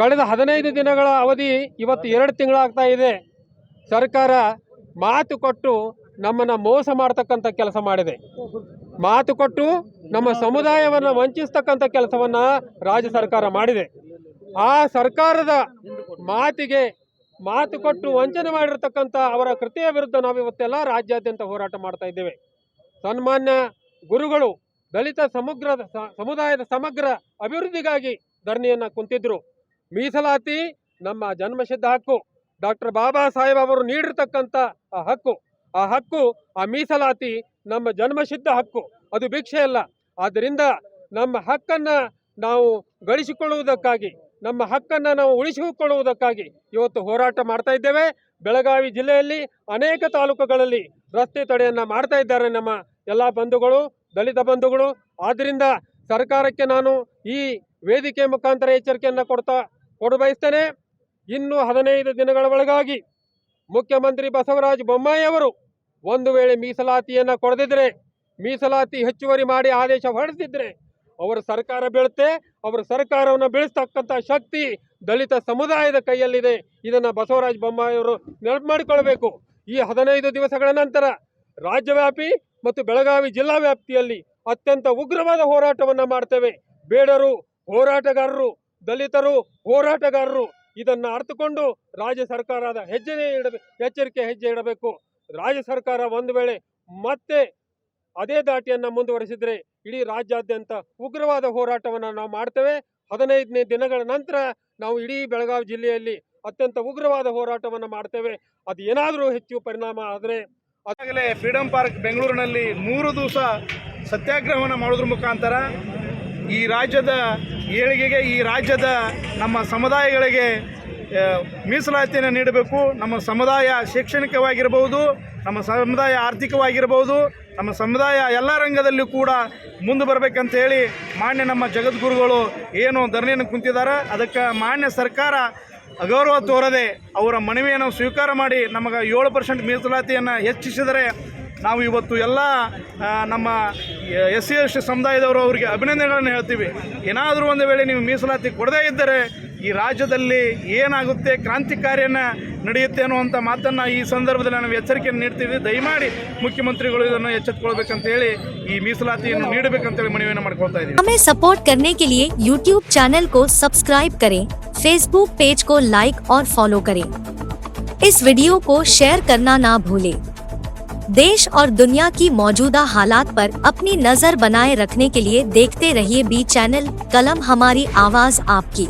ಕಳೆದ 15 ದಿನಗಳ ಅವಧಿ ಇವತ್ತು 2 ತಿಂಗಳಾಗ್ತಾ ಇದೆ. ಸರ್ಕಾರ ಮಾತು ಕೊಟ್ಟು ನಮ್ಮನ್ನು ಮೋಸ ಮಾಡ್ತಕ್ಕಂಥ ಕೆಲಸ ಮಾಡಿದೆ. ಮಾತು ಕೊಟ್ಟು ನಮ್ಮ ಸಮುದಾಯವನ್ನು ವಂಚಿಸ್ತಕ್ಕಂಥ ಕೆಲಸವನ್ನು ರಾಜ್ಯ ಸರ್ಕಾರ ಮಾಡಿದೆ. ಆ ಸರ್ಕಾರದ ಮಾತು ಕೊಟ್ಟು ವಂಚನೆ ಮಾಡಿರ್ತಕ್ಕಂಥ ಅವರ ಕೃತ್ಯ ವಿರುದ್ಧ ನಾವು ಇವತ್ತೆಲ್ಲ ರಾಜ್ಯಾದ್ಯಂತ ಹೋರಾಟ ಮಾಡ್ತಾ ಇದ್ದೇವೆ. ಸನ್ಮಾನ್ಯ ಗುರುಗಳು ದಲಿತ ಸಮುದಾಯದ ಸಮಗ್ರ ಅಭಿವೃದ್ಧಿಗಾಗಿ ಧರಣಿಯನ್ನು ಕುಂತಿದ್ರು. ಮೀಸಲಾತಿ ನಮ್ಮ ಜನ್ಮಸಿದ್ಧ ಹಕ್ಕು. ಡಾಕ್ಟರ್ ಬಾಬಾ ಸಾಹೇಬ್ ಅವರು ನೀಡಿರ್ತಕ್ಕಂಥ ಆ ಹಕ್ಕು ಆ ಮೀಸಲಾತಿ ನಮ್ಮ ಜನ್ಮಸಿದ್ಧ ಹಕ್ಕು, ಅದು ಭಿಕ್ಷೆ ಅಲ್ಲ. ಆದ್ದರಿಂದ ನಮ್ಮ ಹಕ್ಕನ್ನು ನಾವು ಗಳಿಸಿಕೊಳ್ಳುವುದಕ್ಕಾಗಿ, ನಮ್ಮ ಹಕ್ಕನ್ನು ನಾವು ಉಳಿಸಿಕೊಳ್ಳುವುದಕ್ಕಾಗಿ ಇವತ್ತು ಹೋರಾಟ ಮಾಡ್ತಾ ಇದ್ದೇವೆ. ಬೆಳಗಾವಿ ಜಿಲ್ಲೆಯಲ್ಲಿ ಅನೇಕ ತಾಲೂಕುಗಳಲ್ಲಿ ರಸ್ತೆ ತಡೆಯನ್ನು ಮಾಡ್ತಾ ಇದ್ದಾರೆ ನಮ್ಮ ಎಲ್ಲ ಬಂಧುಗಳು, ದಲಿತ ಬಂಧುಗಳು. ಆದ್ದರಿಂದ ಸರ್ಕಾರಕ್ಕೆ ನಾನು ಈ ವೇದಿಕೆ ಮುಖಾಂತರ ಎಚ್ಚರಿಕೆಯನ್ನು ಕೊಡಬಯಸ್ತೇನೆ. ಇನ್ನು 15 ದಿನಗಳ ಒಳಗಾಗಿ ಮುಖ್ಯಮಂತ್ರಿ ಬಸವರಾಜ ಬೊಮ್ಮಾಯಿ ಅವರು ಒಂದು ವೇಳೆ ಮೀಸಲಾತಿಯನ್ನು ಕೊಡದಿದ್ದರೆ, ಮೀಸಲಾತಿ ಹೆಚ್ಚುವರಿ ಮಾಡಿ ಆದೇಶ ಹೊರಡಿಸಿದ್ರೆ ಅವರ ಸರ್ಕಾರ ಬೀಳುತ್ತೆ. ಅವರ ಸರ್ಕಾರವನ್ನು ಬೀಳಿಸ್ತಕ್ಕಂಥ ಶಕ್ತಿ ದಲಿತ ಸಮುದಾಯದ ಕೈಯಲ್ಲಿದೆ. ಇದನ್ನ ಬಸವರಾಜ ಬೊಮ್ಮಾಯಿಯವರು ನೆನಪು ಮಾಡಿಕೊಳ್ಬೇಕು. ಈ 15 ದಿವಸಗಳ ನಂತರ ರಾಜ್ಯವ್ಯಾಪಿ ಮತ್ತು ಬೆಳಗಾವಿ ಜಿಲ್ಲಾ ವ್ಯಾಪ್ತಿಯಲ್ಲಿ ಅತ್ಯಂತ ಉಗ್ರವಾದ ಹೋರಾಟವನ್ನ ಮಾಡ್ತೇವೆ. ಬೇಡರು, ಹೋರಾಟಗಾರರು, ದಲಿತರು, ಹೋರಾಟಗಾರರು ಇದನ್ನ ಅರ್ಥಕೊಂಡು ರಾಜ್ಯ ಸರ್ಕಾರದ ಎಚ್ಚರಿಕೆ ಹೆಜ್ಜೆ ಇಡಬೇಕು. ರಾಜ್ಯ ಸರ್ಕಾರ ಒಂದು ವೇಳೆ ಮತ್ತೆ ಅದೇ ದಾಟಿಯನ್ನ ಮುಂದುವರಿಸಿದ್ರೆ ಇಡೀ ರಾಜ್ಯಾದ್ಯಂತ ಉಗ್ರವಾದ ಹೋರಾಟವನ್ನು ನಾವು ಮಾಡ್ತೇವೆ. 15ನೇ ದಿನಗಳ ನಂತರ ನಾವು ಇಡೀ ಬೆಳಗಾವಿ ಜಿಲ್ಲೆಯಲ್ಲಿ ಅತ್ಯಂತ ಉಗ್ರವಾದ ಹೋರಾಟವನ್ನು ಮಾಡ್ತೇವೆ. ಅದು ಏನಾದರೂ ಹೆಚ್ಚು ಪರಿಣಾಮ ಆದರೆ ಈಗಾಗಲೇ ಫ್ರೀಡಂ ಪಾರ್ಕ್ ಬೆಂಗಳೂರಿನಲ್ಲಿ 3 ದಿವಸ ಸತ್ಯಾಗ್ರಹವನ್ನು ಮಾಡೋದ್ರ ಮುಖಾಂತರ ಈ ರಾಜ್ಯದ ಏಳಿಗೆಗೆ, ಈ ರಾಜ್ಯದ ನಮ್ಮ ಸಮುದಾಯಗಳಿಗೆ ಮೀಸಲಾತಿಯನ್ನು ನೀಡಬೇಕು. ನಮ್ಮ ಸಮುದಾಯ ಶೈಕ್ಷಣಿಕವಾಗಿರಬಹುದು, ನಮ್ಮ ಸಮುದಾಯ ಆರ್ಥಿಕವಾಗಿರಬಹುದು, ನಮ್ಮ ಸಮುದಾಯ ಎಲ್ಲ ರಂಗದಲ್ಲೂ ಕೂಡ ಮುಂದೆ ಬರಬೇಕಂತ ಹೇಳಿ ಮಾನ್ಯ ನಮ್ಮ ಜಗದ್ಗುರುಗಳು ಏನು ಧರಣಿಯನ್ನು ಕುಂತಿದ್ದಾರೆ. ಅದಕ್ಕೆ ಮಾನ್ಯ ಸರ್ಕಾರ ಅಗೌರವ ತೋರದೆ ಅವರ ಮನವಿಯನ್ನು ಸ್ವೀಕಾರ ಮಾಡಿ ನಮಗೆ 7% ಮೀಸಲಾತಿಯನ್ನು ಹೆಚ್ಚಿಸಿದರೆ ನಾವು ಇವತ್ತು ಎಲ್ಲ ನಮ್ಮ SC/ST ಸಮುದಾಯದವರು ಅವರಿಗೆ ಅಭಿನಂದನೆಗಳನ್ನು ಹೇಳ್ತೀವಿ. ಏನಾದರೂ ಒಂದು ವೇಳೆ ನೀವು ಮೀಸಲಾತಿ ಕೊಡದೇ ಇದ್ದರೆ ಈ ರಾಜ್ಯದಲ್ಲಿ ಏನಾಗುತ್ತೆ, ಕ್ರಾಂತಿಕಾರಿಯನ್ನು ನಡೆಯುತ್ತೆ ಅನ್ನುವಂಥ ಮಾತನ್ನು ಈ ಸಂದರ್ಭದಲ್ಲಿ ನಾವು ಎಚ್ಚರಿಕೆಯನ್ನು ನೀಡ್ತೀವಿ. ದಯಮಾಡಿ ಮುಖ್ಯಮಂತ್ರಿಗಳು ಇದನ್ನು ಎಚ್ಚೆತ್ತುಕೊಳ್ಬೇಕಂತ ಹೇಳಿ ಈ ಮೀಸಲಾತಿಯನ್ನು ನೀಡಬೇಕಂತೇಳಿ ಮನವಿಯನ್ನು ಮಾಡ್ಕೊಳ್ತಾ ಇದ್ದೀವಿ. हमें सपोर्ट करने के लिए YouTube चैनल को सब्सक्राइब करें, Facebook पेज को लाइक और फॉलो करें। इस वीडियो को शेयर करना ना भूलें। देश और दुनिया की मौजूदा हालात पर अपनी नजर बनाए रखने के लिए देखते रहिए बी चैनल, कलम हमारी आवाज आपकी।